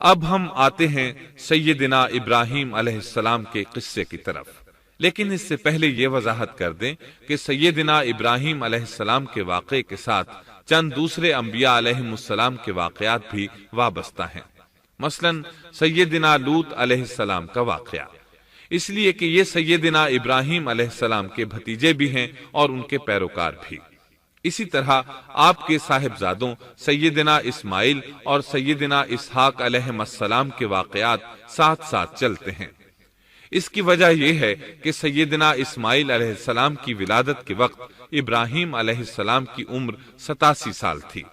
اب ہم آتے ہیں سیدنا ابراہیم علیہ السلام کے قصے کی طرف، لیکن اس سے پہلے یہ وضاحت کر دیں کہ سیدنا ابراہیم علیہ السلام کے واقعے کے ساتھ چند دوسرے انبیاء علیہم السلام کے واقعات بھی وابستہ ہیں، مثلا سیدنا لوط علیہ السلام کا واقعہ، اس لیے کہ یہ سیدنا ابراہیم علیہ السلام کے بھتیجے بھی ہیں اور ان کے پیروکار بھی۔ اسی طرح آپ کے صاحبزادوں سیدنا اسماعیل اور سیدنا اسحاق علیہم السلام کے واقعات ساتھ ساتھ چلتے ہیں۔ اس کی وجہ یہ ہے کہ سیدنا اسماعیل علیہ السلام کی ولادت کے وقت ابراہیم علیہ السلام کی عمر 87 سال تھی،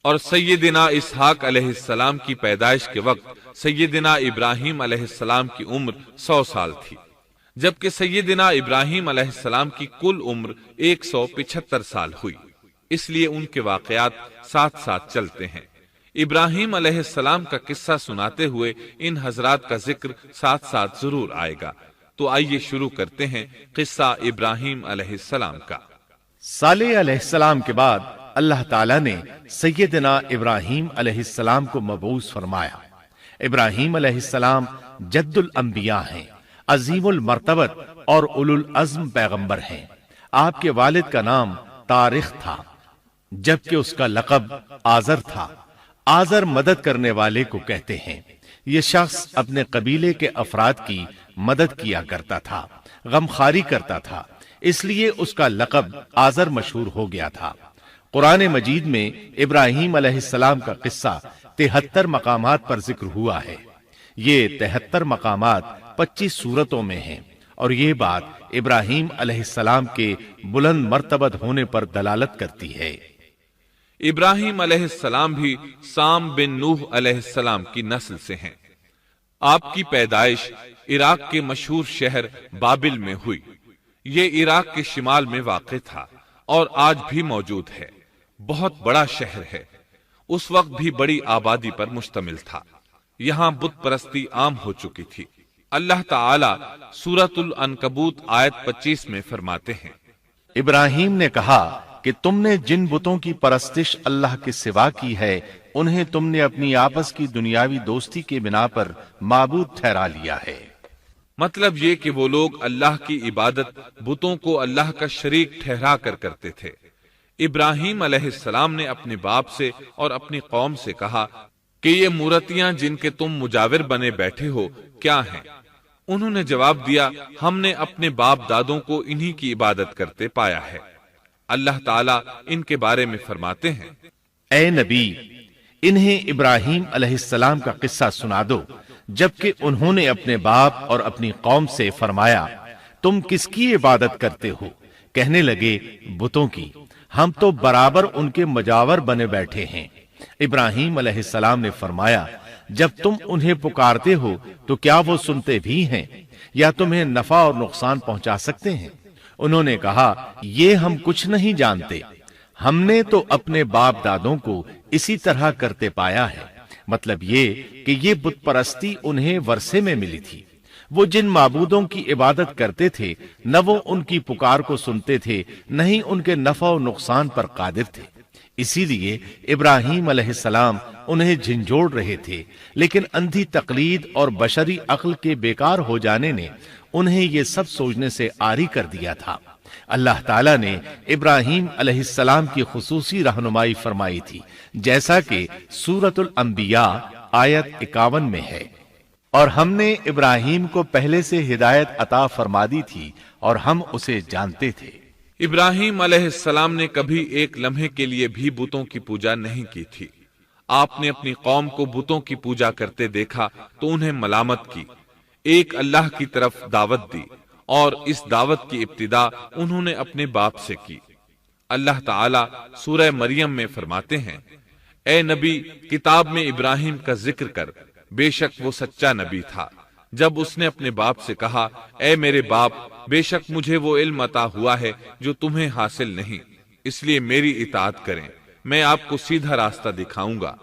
اور سیدنا اسحاق علیہ السلام کی پیدائش کے وقت سیدنا ابراہیم علیہ السلام کی عمر 100 سال تھی، جبکہ سیدنا ابراہیم علیہ السلام کی کل عمر 175 سال ہوئی، اس لیے ان کے واقعات ساتھ ساتھ چلتے ہیں۔ ابراہیم علیہ السلام کا قصہ سناتے ہوئے ان حضرات کا ذکر ساتھ ساتھ ضرور آئے گا، تو آئیے شروع کرتے ہیں قصہ ابراہیم علیہ السلام کا۔ صالح علیہ السلام کے بعد اللہ تعالیٰ نے سیدنا ابراہیم علیہ السلام کو مبعوث فرمایا۔ ابراہیم علیہ السلام جد الانبیاء ہیں، عظیم المرتبت اور اولو العزم پیغمبر ہیں۔ آپ کے والد کا نام طارق تھا، جبکہ اس کا لقب آزر تھا۔ آزر مدد کرنے والے کو کہتے ہیں۔ یہ شخص اپنے قبیلے کے افراد کی مدد کیا کرتا تھا، غمخواری کرتا تھا، اس لیے اس کا لقب آزر مشہور ہو گیا تھا۔ قرآن مجید میں ابراہیم علیہ السلام کا قصہ 73 مقامات پر ذکر ہوا ہے۔ یہ 73 مقامات 25 سورتوں میں ہیں، اور یہ بات ابراہیم علیہ السلام کے بلند مرتبت ہونے پر دلالت کرتی ہے۔ ابراہیم علیہ السلام بھی سام بن نوح علیہ السلام کی نسل سے ہیں۔ آپ کی پیدائش عراق کے مشہور شہر بابل میں ہوئی۔ یہ عراق کے شمال میں واقع تھا اور آج بھی موجود ہے۔ بہت بڑا شہر ہے، اس وقت بھی بڑی آبادی پر مشتمل تھا۔ یہاں بت پرستی عام ہو چکی تھی۔ اللہ تعالی سورۃ العنکبوت آیت 25 میں فرماتے ہیں، ابراہیم نے کہا کہ تم نے جن بتوں کی پرستش اللہ کے سوا کی ہے، انہیں تم نے اپنی آپس کی دنیاوی دوستی کے بنا پر معبود ٹھہرا لیا ہے۔ مطلب یہ کہ وہ لوگ اللہ کی عبادت بتوں کو اللہ کا شریک ٹھہرا کر کرتے تھے۔ ابراہیم علیہ السلام نے اپنے باپ سے اور اپنی قوم سے کہا کہ یہ مورتیاں جن کے تم مجاور بنے بیٹھے ہو کیا ہیں؟ انہوں نے جواب دیا، ہم نے اپنے باپ دادوں کو انہی کی عبادت کرتے پایا ہے۔ اللہ تعالیٰ ان کے بارے میں فرماتے ہیں، اے نبی، انہیں ابراہیم علیہ السلام کا قصہ سنا دو، جبکہ انہوں نے اپنے باپ اور اپنی قوم سے فرمایا، تم کس کی عبادت کرتے ہو؟ کہنے لگے، بتوں کی، ہم تو برابر ان کے مجاور بنے بیٹھے ہیں۔ ابراہیم علیہ السلام نے فرمایا، جب تم انہیں پکارتے ہو تو کیا وہ سنتے بھی ہیں یا تمہیں نفع اور نقصان پہنچا سکتے ہیں؟ انہوں نے کہا، یہ ہم کچھ نہیں جانتے، ہم نے تو اپنے باپ دادوں کو اسی طرح کرتے پایا ہے۔ مطلب یہ کہ یہ بت پرستی انہیں ورثے میں ملی تھی۔ وہ جن معبودوں کی عبادت کرتے تھے، نہ وہ ان کی پکار کو سنتے تھے، نہ ہی ان کے نفع و نقصان پر قادر تھے۔ اسی لیے ابراہیم علیہ السلام انہیں جھنجھوڑ رہے تھے، لیکن اندھی تقلید اور بشری عقل کے بیکار ہو جانے نے انہیں یہ سب سوچنے سے عاری کر دیا تھا۔ اللہ تعالیٰ نے ابراہیم علیہ السلام کی خصوصی رہنمائی فرمائی تھی، جیسا کہ سورۃ الانبیاء آیت 51 میں ہے، اور ہم نے ابراہیم کو پہلے سے ہدایت عطا فرما دی تھی اور ہم اسے جانتے تھے۔ ابراہیم علیہ السلام نے کبھی ایک لمحے کے لیے بھی بتوں کی پوجا نہیں کی تھی۔ آپ نے اپنی قوم کو بتوں کی پوجا کرتے دیکھا تو انہیں ملامت کی، ایک اللہ کی طرف دعوت دی، اور اس دعوت کی ابتدا انہوں نے اپنے باپ سے کی۔ اللہ تعالیٰ سورہ مریم میں فرماتے ہیں، اے نبی، کتاب میں ابراہیم کا ذکر کر، بے شک وہ سچا نبی تھا۔ جب اس نے اپنے باپ سے کہا، اے میرے باپ، بے شک مجھے وہ علم عطا ہوا ہے جو تمہیں حاصل نہیں، اس لیے میری اطاعت کریں، میں آپ کو سیدھا راستہ دکھاؤں گا۔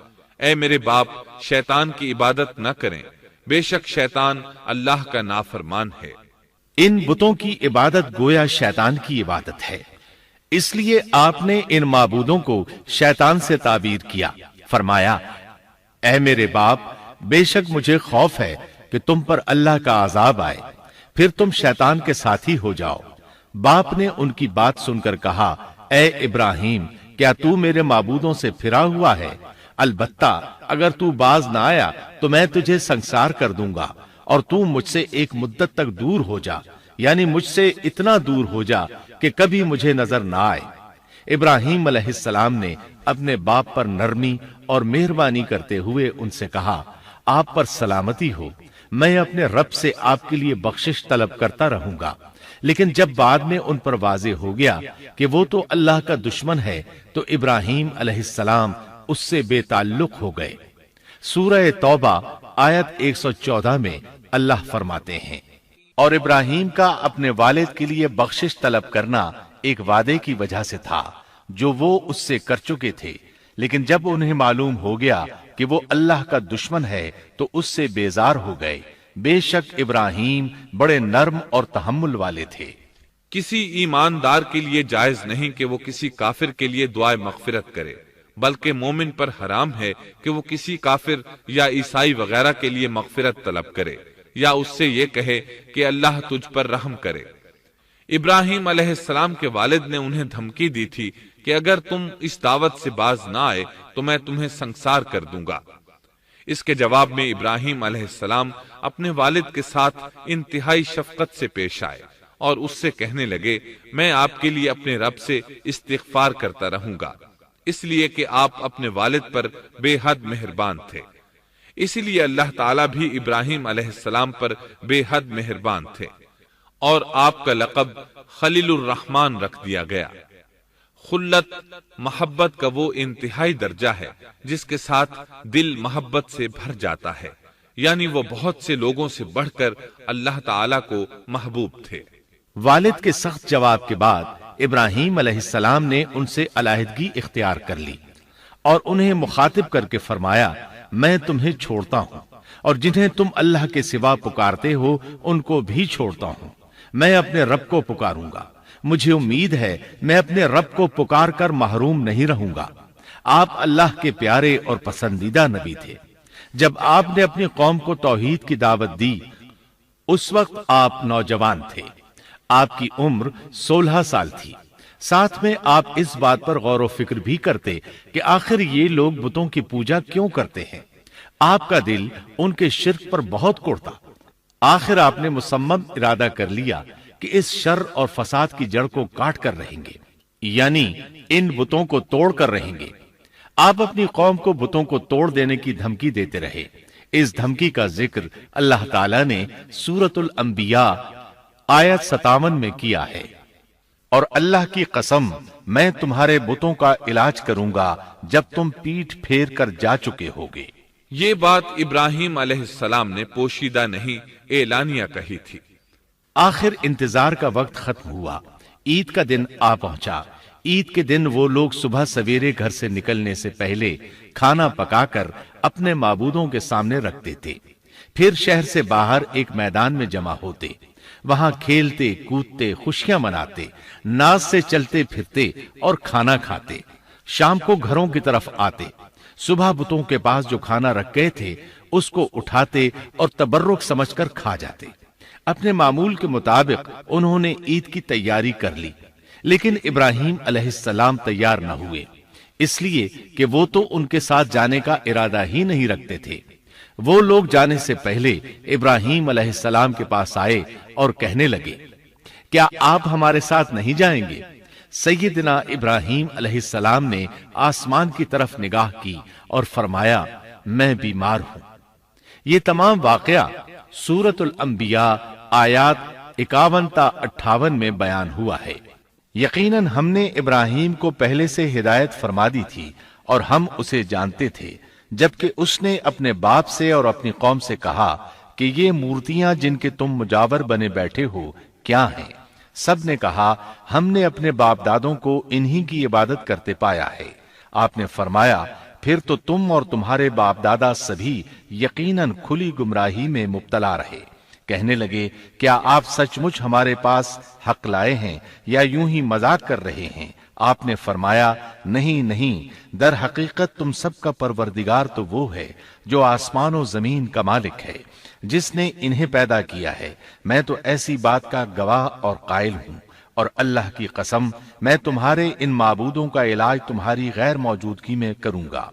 اے میرے باپ، شیطان کی عبادت نہ کریں، بے شک شیطان اللہ کا نافرمان ہے۔ ان بتوں کی عبادت گویا شیطان کی عبادت ہے، اس لیے آپ نے ان معبودوں کو شیطان سے تعبیر کیا۔ فرمایا، اے میرے باپ، بے شک مجھے خوف ہے کہ تم پر اللہ کا عذاب آئے، پھر تم شیطان کے ساتھی ہو جاؤ۔ باپ نے ان کی بات سن کر کہا، اے ابراہیم، کیا تو میرے معبودوں سے پھرا ہوا ہے؟ البتہ اگر تو باز نہ آیا تو میں تجھے سنسار کر دوں گا، اور تو مجھ سے ایک مدت تک دور ہو جا، یعنی مجھ سے اتنا دور ہو جا کہ کبھی مجھے نظر نہ آئے۔ ابراہیم علیہ السلام نے اپنے باپ پر نرمی اور مہربانی کرتے ہوئے ان سے کہا، آپ پر سلامتی ہو، میں اپنے رب سے آپ کے لیے بخشش طلب کرتا رہوں گا۔ لیکن جب بعد میں ان پر واضح ہو گیا کہ وہ تو اللہ کا دشمن ہے تو ابراہیم علیہ السلام اس سے بے تعلق ہو گئے۔ سورہ توبہ آیت 114 میں اللہ فرماتے ہیں، اور ابراہیم کا اپنے والد کے لیے بخشش طلب کرنا ایک وعدے کی وجہ سے تھا جو وہ اس سے کر چکے تھے، لیکن جب انہیں معلوم ہو گیا کہ وہ اللہ کا دشمن ہے تو اس سے بیزار ہو گئے۔ بے شک ابراہیم بڑے نرم اور تحمل والے تھے۔ کسی ایماندار کے لیے جائز نہیں کہ وہ کسی کافر کے لیے دعائے مغفرت کرے، بلکہ مومن پر حرام ہے کہ وہ کسی کافر یا عیسائی وغیرہ کے لیے مغفرت طلب کرے یا اس سے یہ کہے کہ اللہ تجھ پر رحم کرے۔ ابراہیم علیہ السلام کے والد نے انہیں دھمکی دی تھی کہ اگر تم اس دعوت سے باز نہ آئے تو میں تمہیں سنسار کر دوں گا۔ اس کے جواب میں ابراہیم علیہ السلام اپنے والد کے ساتھ انتہائی شفقت سے پیش آئے اور اس سے کہنے لگے، میں آپ کے لیے اپنے رب سے استغفار کرتا رہوں گا، اس لیے کہ آپ اپنے والد پر بے حد مہربان تھے۔ اسی لیے اللہ تعالیٰ بھی ابراہیم علیہ السلام پر بے حد مہربان تھے، اور آپ کا لقب خلیل الرحمن رکھ دیا گیا۔ خلت محبت کا وہ انتہائی درجہ ہے جس کے ساتھ دل محبت سے بھر جاتا ہے، یعنی وہ بہت سے لوگوں سے بڑھ کر اللہ تعالیٰ کو محبوب تھے۔ والد کے سخت جواب کے بعد ابراہیم علیہ السلام نے ان سے علیحدگی اختیار کر لی اور انہیں مخاطب کر کے فرمایا، میں تمہیں چھوڑتا ہوں اور جنہیں تم اللہ کے سوا پکارتے ہو ان کو بھی چھوڑتا ہوں، میں اپنے رب کو پکاروں گا، مجھے امید ہے میں اپنے رب کو پکار کر محروم نہیں رہوں گا۔ آپ اللہ کے پیارے اور پسندیدہ نبی تھے۔ جب آپ نے اپنی قوم کو توحید کی دعوت دی اس وقت آپ نوجوان تھے، آپ کی عمر 16 سال تھی۔ ساتھ میں آپ اس بات پر غور و فکر بھی کرتے کہ آخر یہ لوگ بتوں کی پوجا کیوں کرتے ہیں۔ آپ کا دل ان کے شرک پر بہت کوڑتا۔ آخر آپ نے مصمم ارادہ کر لیا کہ اس شر اور فساد کی جڑ کو کاٹ کر رہیں گے، یعنی ان بتوں کو توڑ کر رہیں گے۔ آپ اپنی قوم کو بتوں کو توڑ دینے کی دھمکی دیتے رہے۔ اس دھمکی کا ذکر اللہ تعالیٰ نے سورۃ الانبیاء آیت 57 میں کیا ہے، اور اللہ کی قسم میں تمہارے بتوں کا علاج کروں گا جب تم پیٹھ پھیر کر جا چکے ہوگے۔ یہ بات ابراہیم علیہ السلام نے پوشیدہ نہیں اعلانیہ کہی تھی۔ آخر انتظار کا وقت ختم ہوا، عید کا دن آ پہنچا۔ عید کے دن وہ لوگ صبح سویرے گھر سے نکلنے سے پہلے کھانا پکا کر اپنے معبودوں کے سامنے رکھتے تھے، پھر شہر سے باہر ایک میدان میں جمع ہوتے، وہاں کھیلتے کودتے خوشیاں مناتے، ناز سے چلتے پھرتے اور کھانا کھاتے۔ شام کو گھروں کی طرف آتے، صبح بتوں کے پاس جو کھانا رکھ گئے تھے اس کو اٹھاتے اور تبرک سمجھ کر کھا جاتے۔ اپنے معمول کے مطابق انہوں نے عید کی تیاری کر لی، لیکن ابراہیم علیہ السلام تیار نہ ہوئے، اس لیے کہ وہ تو ان کے ساتھ جانے کا ارادہ ہی نہیں رکھتے تھے۔ وہ لوگ جانے سے پہلے ابراہیم علیہ السلام کے پاس آئے اور کہنے لگے، کیا آپ ہمارے ساتھ نہیں جائیں گے؟ سیدنا ابراہیم علیہ السلام نے آسمان کی طرف نگاہ کی اور فرمایا، میں بیمار ہوں۔ یہ تمام واقعہ سورۃ الانبیاء آیات 51 تا 58 میں بیان ہوا ہے۔ یقیناً ہم نے ابراہیم کو پہلے سے ہدایت فرما دی تھی اور ہم اسے جانتے تھے، جبکہ اس نے اپنے باپ سے اور اپنی قوم سے کہا کہ یہ مورتیاں جن کے تم مجاور بنے بیٹھے ہو کیا ہیں؟ سب نے کہا، ہم نے اپنے باپ دادوں کو انہی کی عبادت کرتے پایا ہے۔ آپ نے فرمایا، پھر تو تم اور تمہارے باپ دادا سبھی یقیناً کھلی گمراہی میں مبتلا رہے۔ کہنے لگے، کیا آپ سچ مچ ہمارے پاس حق لائے ہیں یا یوں ہی مذاق کر رہے ہیں؟ آپ نے فرمایا نہیں نہیں، در حقیقت تم سب کا پروردگار تو وہ ہے جو آسمان و زمین کا مالک ہے، جس نے انہیں پیدا کیا ہے، میں تو ایسی بات کا گواہ اور قائل ہوں، اور اللہ کی قسم میں تمہارے ان معبودوں کا علاج تمہاری غیر موجودگی میں کروں گا۔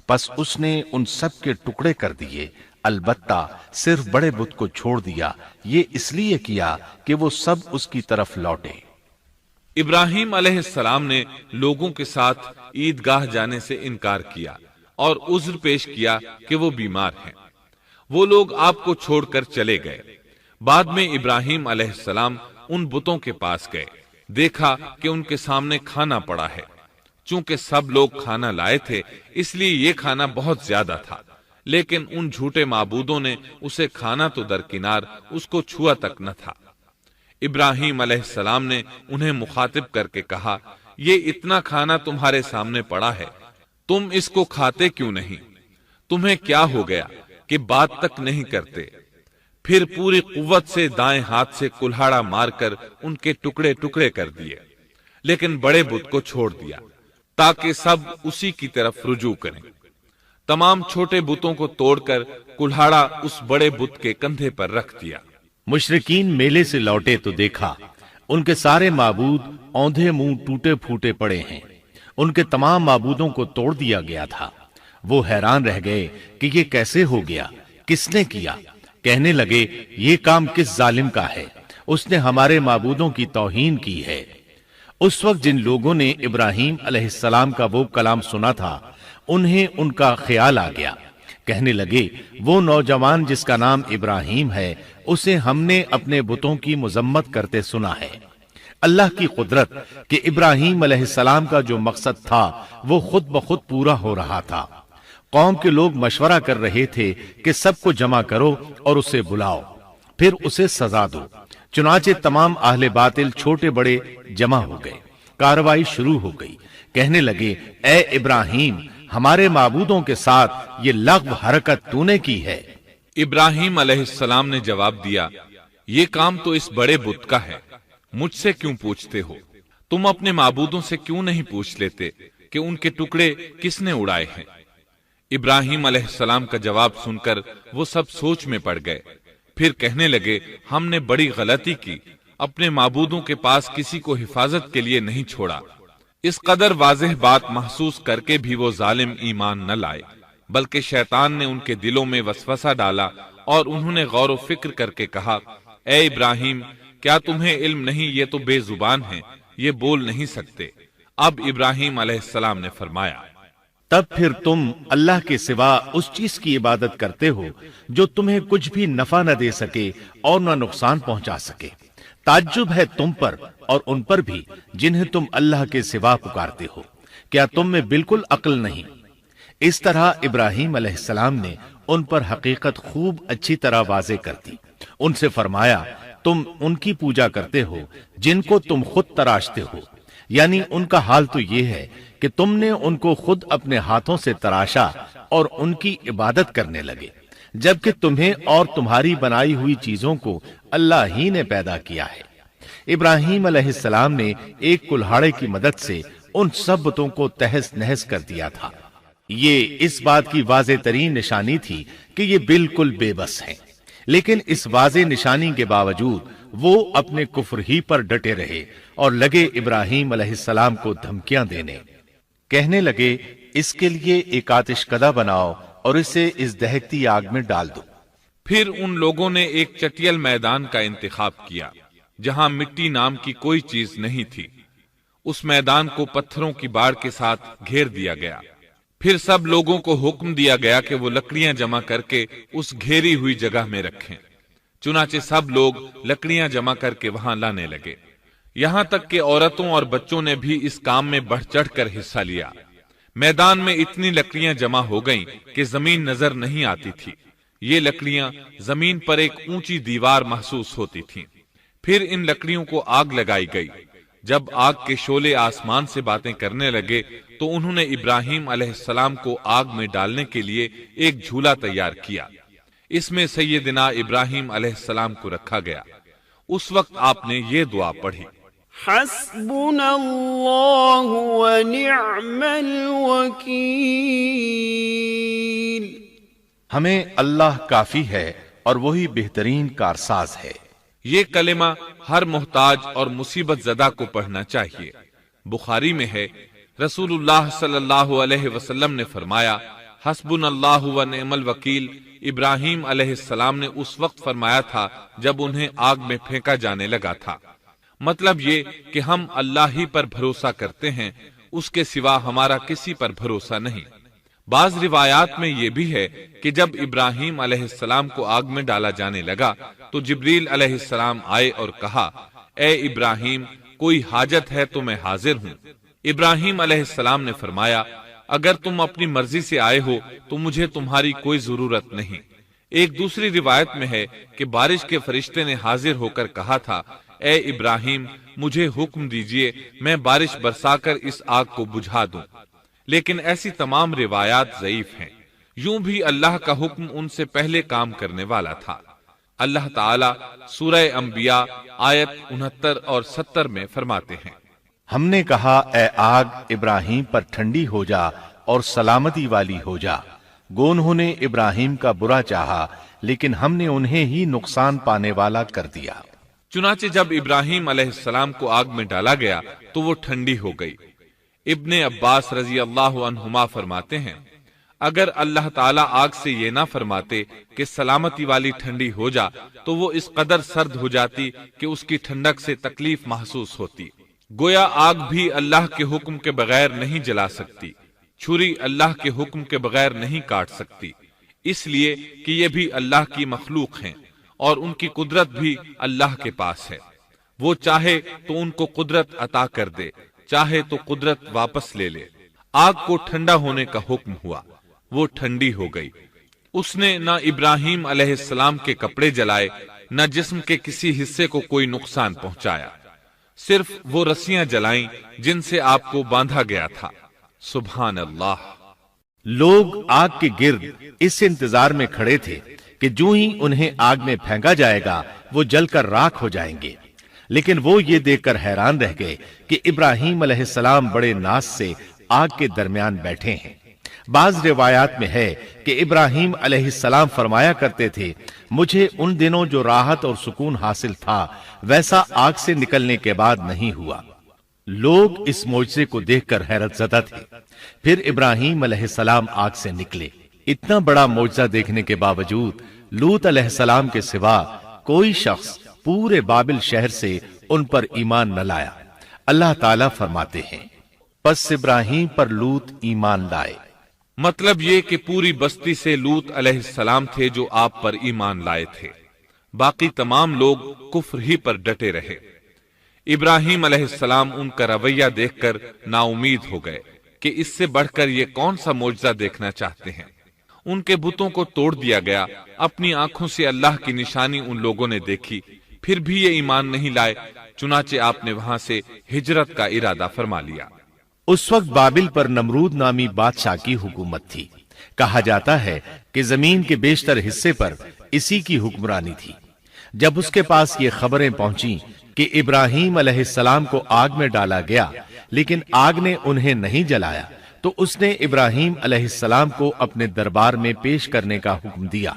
پس اس نے ان سب کے ٹکڑے کر دیے، البتہ صرف بڑے بت کو چھوڑ دیا، یہ اس لیے کیا کہ وہ سب اس کی طرف لوٹے۔ ابراہیم علیہ السلام نے لوگوں کے ساتھ عیدگاہ جانے سے انکار کیا اور عذر پیش کیا کہ وہ بیمار ہیں۔ وہ لوگ آپ کو چھوڑ کر چلے گئے۔ بعد میں ابراہیم علیہ السلام ان بتوں کے پاس گئے، دیکھا کہ ان کے سامنے کھانا پڑا ہے۔ چونکہ سب لوگ کھانا لائے تھے اس لیے یہ کھانا بہت زیادہ تھا، لیکن ان جھوٹے معبودوں نے اسے کھانا تو درکنار اس کو چھوا تک نہ تھا۔ ابراہیم علیہ السلام نے انہیں مخاطب کر کے کہا، یہ اتنا کھانا تمہارے سامنے پڑا ہے، تم اس کو کھاتے کیوں نہیں؟ تمہیں کیا ہو گیا کہ بات تک نہیں کرتے؟ پھر پوری قوت سے دائیں ہاتھ سے کلہاڑا مار کر ان کے ٹکڑے ٹکڑے کر دیے، لیکن بڑے بت کو چھوڑ دیا تاکہ سب اسی کی طرف رجوع کریں۔ تمام چھوٹے بتوں کو توڑ کر کلہاڑا اس بڑے بت کے کندھے پر رکھ دیا۔ مشرکین میلے سے لوٹے تو دیکھا ان کے سارے معبود اوندھے منہ ٹوٹے پھوٹے پڑے ہیں، ان کے تمام معبودوں کو توڑ دیا گیا تھا۔ وہ حیران رہ گئے کہ یہ کیسے ہو گیا، کس نے کیا؟ کہنے لگے یہ کام کس ظالم کا ہے، اس نے ہمارے معبودوں کی توہین کی ہے۔ اس وقت جن لوگوں نے ابراہیم علیہ السلام کا وہ کلام سنا تھا انہیں ان کا خیال آ گیا، کہنے لگے وہ نوجوان جس کا نام ابراہیم ہے اسے ہم نے اپنے بتوں کی مذمت کرتے سنا ہے۔ اللہ کی قدرت کہ ابراہیم علیہ السلام کا جو مقصد تھا وہ خود بخود پورا ہو رہا تھا۔ قوم کے لوگ مشورہ کر رہے تھے کہ سب کو جمع کرو اور اسے بلاؤ، پھر اسے سزا دو۔ چنانچہ تمام اہل باطل چھوٹے بڑے جمع ہو گئے، کارروائی شروع ہو گئی۔ کہنے لگے اے ابراہیم، ہمارے معبودوں کے ساتھ یہ لغو حرکت تو نے کی ہے۔ ابراہیم علیہ السلام نے جواب دیا، یہ کام تو اس بڑے بت کا ہے، مجھ سے کیوں پوچھتے ہو؟ تم اپنے معبودوں سے کیوں نہیں پوچھ لیتے کہ ان کے ٹکڑے کس نے اڑائے ہیں؟ ابراہیم علیہ السلام کا جواب سن کر وہ سب سوچ میں پڑ گئے، پھر کہنے لگے ہم نے بڑی غلطی کی، اپنے معبودوں کے پاس کسی کو حفاظت کے لیے نہیں چھوڑا۔ اس قدر واضح بات محسوس کر کے بھی وہ ظالم ایمان نہ لائے، بلکہ شیطان نے ان کے دلوں میں وسوسہ ڈالا اور انہوں نے غور و فکر کر کے کہا، اے ابراہیم، کیا تمہیں علم نہیں یہ تو بے زبان ہیں، یہ بول نہیں سکتے۔ اب ابراہیم علیہ السلام نے فرمایا، تب پھر تم اللہ کے سوا اس چیز کی عبادت کرتے ہو جو تمہیں کچھ بھی نفع نہ دے سکے اور نہ نقصان پہنچا سکے۔ تعجب ہے تم پر اور ان پر بھی جنہیں تم اللہ کے سوا پکارتے ہو، کیا تم میں بالکل عقل نہیں؟ اس طرح ابراہیم علیہ السلام نے ان پر حقیقت خوب اچھی طرح واضح کر دی۔ ان سے فرمایا تم ان کی پوجا کرتے ہو جن کو تم خود تراشتے ہو، یعنی ان کا حال تو یہ ہے کہ تم نے ان کو خود اپنے ہاتھوں سے تراشا اور ان کی عبادت کرنے لگے، جبکہ تمہیں اور تمہاری بنائی ہوئی چیزوں کو اللہ ہی نے پیدا کیا ہے۔ ابراہیم علیہ السلام نے ایک کلہاڑے کی مدد سے ان سب بتوں کو تہس نہس کر دیا تھا۔ یہ اس بات کی واضح ترین نشانی تھی کہ یہ بالکل بے بس ہیں، لیکن اس واضح نشانی کے باوجود وہ اپنے کفر ہی پر ڈٹے رہے اور لگے ابراہیم علیہ السلام کو دھمکیاں دینے۔ کہنے لگے اس کے لیے ایک آتش کدہ بناؤ اور اسے اس دہکتی آگ میں ڈال دو۔ پھر ان لوگوں نے ایک چٹیل میدان کا انتخاب کیا جہاں مٹی نام کی کوئی چیز نہیں تھی۔ اس میدان کو پتھروں کی باڑ کے ساتھ گھیر دیا گیا۔ پھر سب لوگوں کو حکم دیا گیا کہ وہ لکڑیاں جمع کر کے اس گھیری ہوئی جگہ میں رکھیں۔ چنانچہ سب لوگ لکڑیاں جمع کر کے وہاں لانے لگے، یہاں تک کہ عورتوں اور بچوں نے بھی اس کام میں بڑھ چڑھ کر حصہ لیا۔ میدان میں اتنی لکڑیاں جمع ہو گئیں کہ زمین نظر نہیں آتی تھی۔ یہ لکڑیاں زمین پر ایک اونچی دیوار محسوس ہوتی تھیں۔ پھر ان لکڑیوں کو آگ لگائی گئی۔ جب آگ کے شعلے آسمان سے باتیں کرنے لگے تو انہوں نے ابراہیم علیہ السلام کو آگ میں ڈالنے کے لیے ایک جھولا تیار کیا۔ اس میں سیدنا ابراہیم علیہ السلام کو رکھا گیا۔ اس وقت آپ نے یہ دعا پڑھی، حسبنا اللہ ونعم الوکیل. ہمیں اللہ کافی ہے اور وہی بہترین کارساز ہے. یہ کلمہ ہر محتاج اور مصیبت زدہ کو پڑھنا چاہیے. بخاری میں ہے رسول اللہ صلی اللہ علیہ وسلم نے فرمایا حسبنا اللہ و نعم الوکیل ابراہیم علیہ السلام نے اس وقت فرمایا تھا جب انہیں آگ میں پھینکا جانے لگا تھا. مطلب یہ کہ ہم اللہ ہی پر بھروسہ کرتے ہیں، اس کے سوا ہمارا کسی پر بھروسہ نہیں. بعض روایات میں یہ بھی ہے کہ جب ابراہیم علیہ السلام کو آگ میں ڈالا جانے لگا تو جبریل علیہ السلام آئے اور کہا اے ابراہیم کوئی حاجت ہے تو میں حاضر ہوں. ابراہیم علیہ السلام نے فرمایا اگر تم اپنی مرضی سے آئے ہو تو مجھے تمہاری کوئی ضرورت نہیں. ایک دوسری روایت میں ہے کہ بارش کے فرشتے نے حاضر ہو کر کہا تھا اے ابراہیم مجھے حکم دیجئے میں بارش برسا کر اس آگ کو بجھا دوں. لیکن ایسی تمام روایات ضعیف ہیں. یوں بھی اللہ کا حکم ان سے پہلے کام کرنے والا تھا. اللہ تعالی سورہ انبیاء آیت 69 اور 70 میں فرماتے ہیں ہم نے کہا اے آگ ابراہیم پر ٹھنڈی ہو جا اور سلامتی والی ہو جا. گو انہوں نے ابراہیم کا برا چاہا لیکن ہم نے انہیں ہی نقصان پانے والا کر دیا. چنانچہ جب ابراہیم علیہ السلام کو آگ میں ڈالا گیا تو وہ ٹھنڈی ہو گئی. ابن عباس رضی اللہ عنہما فرماتے ہیں اگر اللہ تعالیٰ آگ سے یہ نہ فرماتے کہ سلامتی والی ٹھنڈی ہو جا تو وہ اس قدر سرد ہو جاتی کہ اس کی ٹھنڈک سے تکلیف محسوس ہوتی. گویا آگ بھی اللہ کے حکم کے بغیر نہیں جلا سکتی، چھری اللہ کے حکم کے بغیر نہیں کاٹ سکتی، اس لیے کہ یہ بھی اللہ کی مخلوق ہیں اور ان کی قدرت بھی اللہ کے پاس ہے. وہ چاہے تو ان کو قدرت عطا کر دے، چاہے تو قدرت واپس لے لے. آگ کو ٹھنڈا ہونے کا حکم ہوا، وہ ٹھنڈی ہو گئی. اس نے نہ ابراہیم علیہ السلام کے کپڑے جلائے نہ جسم کے کسی حصے کو کوئی نقصان پہنچایا، صرف وہ رسیاں جلائیں جن سے آپ کو باندھا گیا تھا. سبحان اللہ. لوگ آگ کے گرد اس انتظار میں کھڑے تھے کہ جو ہی انہیں آگ میں پھینکا جائے گا وہ جل کر راکھ ہو جائیں گے. لیکن وہ یہ دیکھ کر حیران رہ گئے کہ ابراہیم علیہ السلام بڑے ناز سے آگ کے درمیان بیٹھے ہیں. بعض روایات میں ہے کہ ابراہیم علیہ السلام فرمایا کرتے تھے مجھے ان دنوں جو راحت اور سکون حاصل تھا ویسا آگ سے نکلنے کے بعد نہیں ہوا. لوگ اس معجزے کو دیکھ کر حیرت زدہ تھے. پھر ابراہیم علیہ السلام آگ سے نکلے. اتنا بڑا معجزہ دیکھنے کے باوجود لوط علیہ السلام کے سوا کوئی شخص پورے بابل شہر سے ان پر ایمان نہ لایا. اللہ تعالیٰ فرماتے ہیں پس ابراہیم پر لوط ایمان لائے. مطلب یہ کہ پوری بستی سے لوط علیہ السلام تھے جو آپ پر ایمان لائے تھے، باقی تمام لوگ کفر ہی پر ڈٹے رہے. ابراہیم علیہ السلام ان کا رویہ دیکھ کر نا امید ہو گئے کہ اس سے بڑھ کر یہ کون سا معجزہ دیکھنا چاہتے ہیں. ان کے بتوں کو توڑ دیا گیا. اپنی آنکھوں سے اللہ کی نشانی ان لوگوں نے دیکھی، پھر بھی یہ ایمان نہیں لائے. چنانچہ آپ نے وہاں سے ہجرت کا ارادہ فرما لیا. اس وقت بابل پر نمرود نامی بادشاہ کی حکومت تھی. کہا جاتا ہے کہ زمین کے بیشتر حصے پر اسی کی حکمرانی تھی. جب اس کے پاس یہ خبریں پہنچیں کہ ابراہیم علیہ السلام کو آگ میں ڈالا گیا لیکن آگ نے انہیں نہیں جلایا تو اس نے ابراہیم علیہ السلام کو اپنے دربار میں پیش کرنے کا حکم دیا.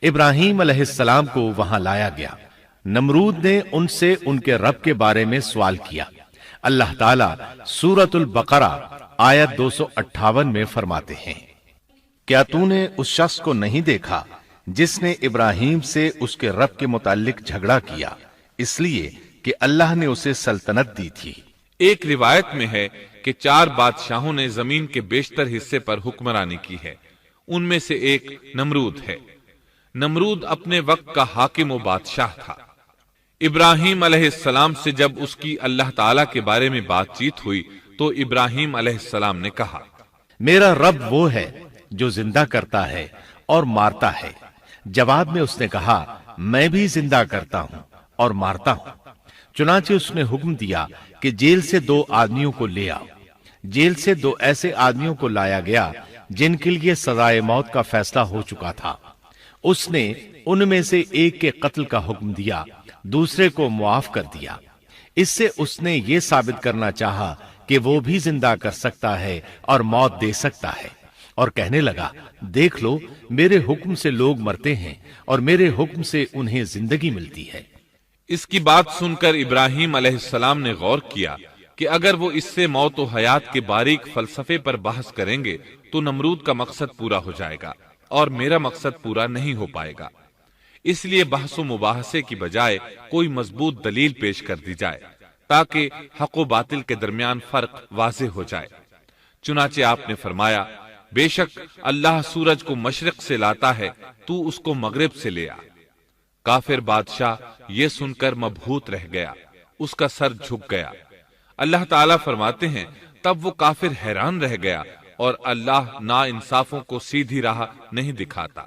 ابراہیم علیہ السلام کو وہاں لایا گیا. نمرود نے ان سے ان کے رب کے بارے میں سوال کیا. اللہ تعالیٰ سورۃ البقرہ آیت 258 میں فرماتے ہیں کیا تو نے اس شخص کو نہیں دیکھا جس نے ابراہیم سے اس کے رب کے متعلق جھگڑا کیا اس لیے کہ اللہ نے اسے سلطنت دی تھی. ایک روایت میں ہے کہ 4 بادشاہوں نے زمین کے بیشتر حصے پر حکمرانی کی ہے. ان میں سے ایک نمرود ہے. نمرود اپنے وقت کا حاکم و بادشاہ تھا. ابراہیم علیہ السلام سے جب اس کی اللہ تعالیٰ کے بارے میں بات چیت ہوئی تو ابراہیم علیہ السلام نے کہا میرا رب وہ ہے جو زندہ کرتا ہے اور مارتا ہے. جواب میں اس نے کہا میں بھی زندہ کرتا ہوں اور مارتا ہوں. چنانچہ اس نے حکم دیا کہ جیل سے 2 آدمیوں کو لے آؤ. جیل سے 2 ایسے آدمیوں کو لایا گیا جن کے لیے سزائے موت کا فیصلہ ہو چکا تھا. اس نے ان میں سے ایک کے قتل کا حکم دیا، دوسرے کو معاف کر دیا. اس سے اس نے یہ ثابت کرنا چاہا کہ وہ بھی زندہ کر سکتا ہے اور موت دے سکتا ہے، اور کہنے لگا دیکھ لو میرے حکم سے لوگ مرتے ہیں اور میرے حکم سے انہیں زندگی ملتی ہے۔ اس کی بات سن کر ابراہیم علیہ السلام نے غور کیا کہ اگر وہ اس سے موت و حیات کے باریک فلسفے پر بحث کریں گے تو نمرود کا مقصد پورا ہو جائے گا اور میرا مقصد پورا نہیں ہو پائے گا۔ اس لیے بحث و مباحثے کی بجائے کوئی مضبوط دلیل پیش کر دی جائے تاکہ حق و باطل کے درمیان فرق واضح ہو جائے۔ چنانچہ آپ نے فرمایا بے شک اللہ سورج کو مشرق سے لاتا ہے، تو اس کو مغرب سے لے آ۔ کافر بادشاہ یہ سن کر مبہوت رہ گیا، اس کا سر جھک گیا۔ اللہ تعالیٰ فرماتے ہیں تب وہ کافر حیران رہ گیا اور اللہ نا انصافوں کو سیدھی راہ نہیں دکھاتا۔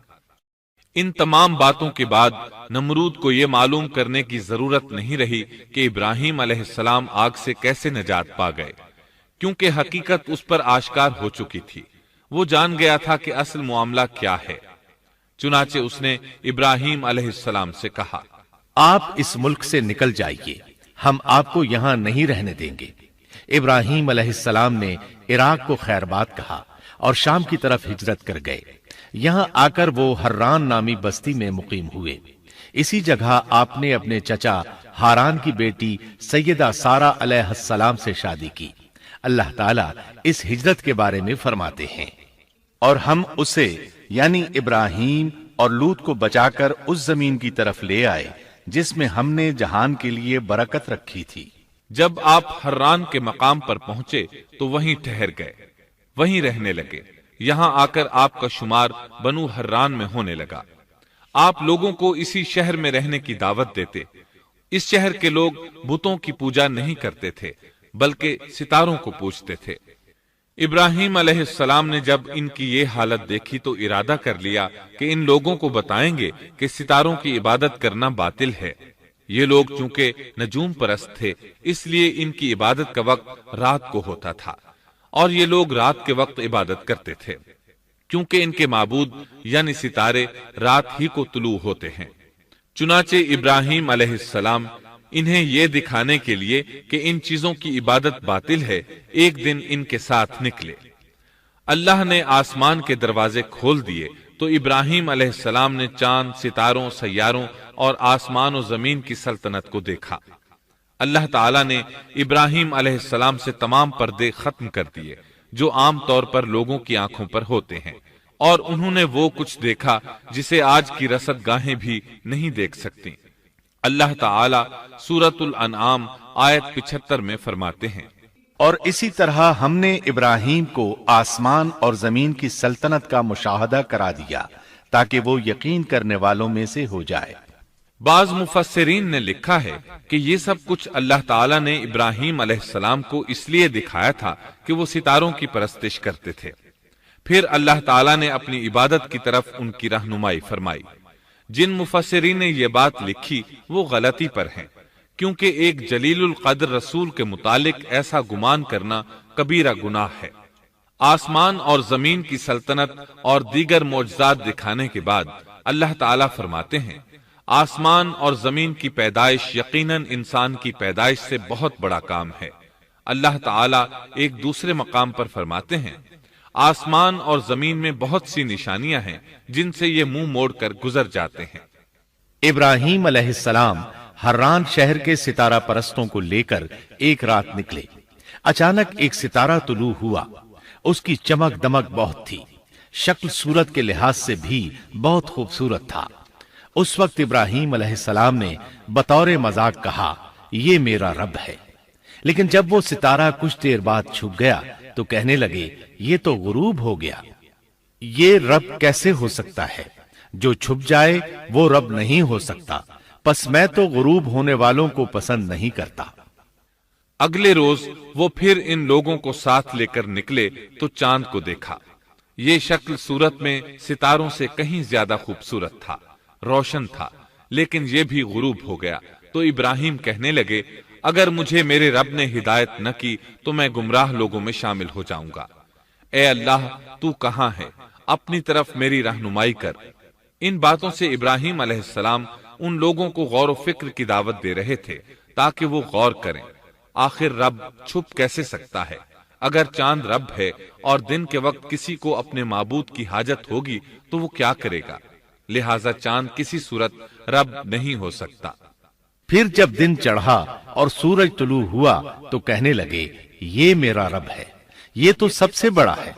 ان تمام باتوں کے بعد نمرود کو یہ معلوم کرنے کی ضرورت نہیں رہی کہ ابراہیم علیہ السلام آگ سے کیسے نجات پا گئے، کیونکہ حقیقت اس پر آشکار ہو چکی تھی۔ وہ جان گیا تھا کہ اصل معاملہ کیا ہے۔ چنانچہ اس نے ابراہیم علیہ السلام سے کہا آپ اس ملک سے نکل جائیے، ہم آپ کو یہاں نہیں رہنے دیں گے۔ ابراہیم علیہ السلام نے عراق کو خیر بات کہا اور شام کی طرف ہجرت کر گئے۔ یہاں آ کر وہ حران نامی بستی میں مقیم ہوئے۔ اسی جگہ آپ نے اپنے چچا ہاران کی بیٹی سیدہ سارہ علیہ السلام سے شادی کی۔ اللہ تعالیٰ اس ہجرت کے بارے میں فرماتے ہیں اور ہم اسے یعنی ابراہیم اور لوط کو بچا کر اس زمین کی طرف لے آئے جس میں ہم نے جہان کے لیے برکت رکھی تھی۔ جب آپ حران کے مقام پر پہنچے تو وہیں ٹھہر گئے، وہیں رہنے لگے۔ یہاں آ کر آپ کا شمار بنو حران میں ہونے لگا۔ آپ لوگوں کو اسی شہر میں رہنے کی دعوت دیتے۔ اس شہر کے لوگ بتوں کی پوجا نہیں کرتے تھے بلکہ ستاروں کو پوجتے تھے۔ ابراہیم علیہ السلام نے جب ان کی یہ حالت دیکھی تو ارادہ کر لیا کہ ان لوگوں کو بتائیں گے کہ ستاروں کی عبادت کرنا باطل ہے۔ یہ لوگ چونکہ نجوم پرست تھے اس لیے ان کی عبادت کا وقت رات کو ہوتا تھا اور یہ لوگ رات کے وقت عبادت کرتے تھے، کیونکہ ان کے معبود یعنی ستارے رات ہی کو طلوع ہوتے ہیں۔ چنانچہ ابراہیم علیہ السلام انہیں یہ دکھانے کے لیے کہ ان چیزوں کی عبادت باطل ہے ایک دن ان کے ساتھ نکلے۔ اللہ نے آسمان کے دروازے کھول دیے تو ابراہیم علیہ السلام نے چاند، ستاروں، سیاروں اور آسمان و زمین کی سلطنت کو دیکھا۔ اللہ تعالیٰ نے ابراہیم علیہ السلام سے تمام پردے ختم کر دیے جو عام طور پر لوگوں کی آنکھوں پر ہوتے ہیں، اور انہوں نے وہ کچھ دیکھا جسے آج کی رصد گاہیں بھی نہیں دیکھ سکتی۔ اللہ تعالیٰ سورۃ الانعام آیت 75 میں فرماتے ہیں اور اسی طرح ہم نے ابراہیم کو آسمان اور زمین کی سلطنت کا مشاہدہ کرا دیا تاکہ وہ یقین کرنے والوں میں سے ہو جائے۔ بعض مفسرین نے لکھا ہے کہ یہ سب کچھ اللہ تعالیٰ نے ابراہیم علیہ السلام کو اس لیے دکھایا تھا کہ وہ ستاروں کی پرستش کرتے تھے۔ پھر اللہ تعالیٰ نے اپنی عبادت کی طرف ان کی رہنمائی فرمائی۔ جن مفسرین نے یہ بات لکھی وہ غلطی پر ہیں، کیونکہ ایک جلیل القدر رسول کے متعلق ایسا گمان کرنا کبیرہ گناہ ہے۔ آسمان اور زمین کی سلطنت اور دیگر معجزات دکھانے کے بعد اللہ تعالیٰ فرماتے ہیں آسمان اور زمین کی پیدائش یقیناً انسان کی پیدائش سے بہت بڑا کام ہے۔ اللہ تعالیٰ ایک دوسرے مقام پر فرماتے ہیں آسمان اور زمین میں بہت سی نشانیاں ہیں جن سے یہ منہ موڑ کر گزر جاتے ہیں۔ ابراہیم علیہ السلام حران شہر کے ستارہ پرستوں کو لے کر ایک رات نکلے۔ اچانک ایک ستارہ طلوع ہوا، اس کی چمک دمک بہت تھی، شکل صورت کے لحاظ سے بھی بہت خوبصورت تھا۔ اس وقت ابراہیم علیہ السلام نے بطور مذاق کہا یہ میرا رب ہے، لیکن جب وہ ستارہ کچھ دیر بعد چھپ گیا تو کہنے لگے یہ تو غروب ہو گیا، یہ رب کیسے ہو سکتا ہے؟ جو چھپ جائے وہ رب نہیں ہو سکتا، پس میں تو غروب ہونے والوں کو پسند نہیں کرتا۔ اگلے روز وہ پھر ان لوگوں کو ساتھ لے کر نکلے تو چاند کو دیکھا۔ یہ شکل صورت میں ستاروں سے کہیں زیادہ خوبصورت تھا، روشن تھا، لیکن یہ بھی غروب ہو گیا تو ابراہیم کہنے لگے اگر مجھے میرے رب نے ہدایت نہ کی تو میں گمراہ لوگوں میں شامل ہو جاؤں گا۔ اے اللہ تو کہاں ہے؟ اپنی طرف میری رہنمائی کر۔ ان باتوں سے ابراہیم علیہ السلام ان لوگوں کو غور و فکر کی دعوت دے رہے تھے تاکہ وہ غور کریں، آخر رب چھپ کیسے سکتا ہے؟ اگر چاند رب ہے اور دن کے وقت کسی کو اپنے معبود کی حاجت ہوگی تو وہ کیا کرے گا؟ لہذا چاند کسی صورت رب نہیں ہو سکتا۔ پھر جب دن چڑھا اور سورج طلوع ہوا تو کہنے لگے یہ میرا رب ہے، یہ تو سب سے بڑا ہے۔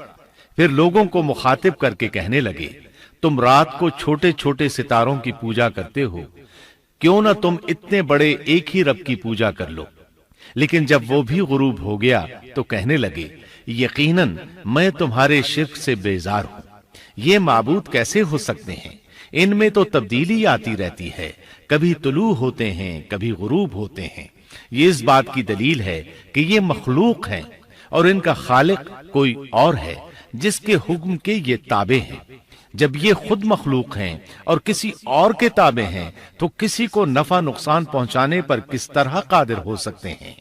پھر لوگوں کو مخاطب کر کے کہنے لگے تم رات کو چھوٹے چھوٹے ستاروں کی پوجا کرتے ہو، کیوں نہ تم اتنے بڑے ایک ہی رب کی پوجا کر لو۔ لیکن جب وہ بھی غروب ہو گیا تو کہنے لگے یقیناً میں تمہارے شرک سے بیزار ہوں، یہ معبود کیسے ہو سکتے ہیں؟ ان میں تو تبدیلی آتی رہتی ہے، کبھی طلوع ہوتے ہیں کبھی غروب ہوتے ہیں۔ یہ اس بات کی دلیل ہے کہ یہ مخلوق ہیں اور ان کا خالق کوئی اور ہے جس کے حکم کے یہ تابع ہیں۔ جب یہ خود مخلوق ہیں اور کسی اور کے تابع ہیں تو کسی کو نفع نقصان پہنچانے پر کس طرح قادر ہو سکتے ہیں؟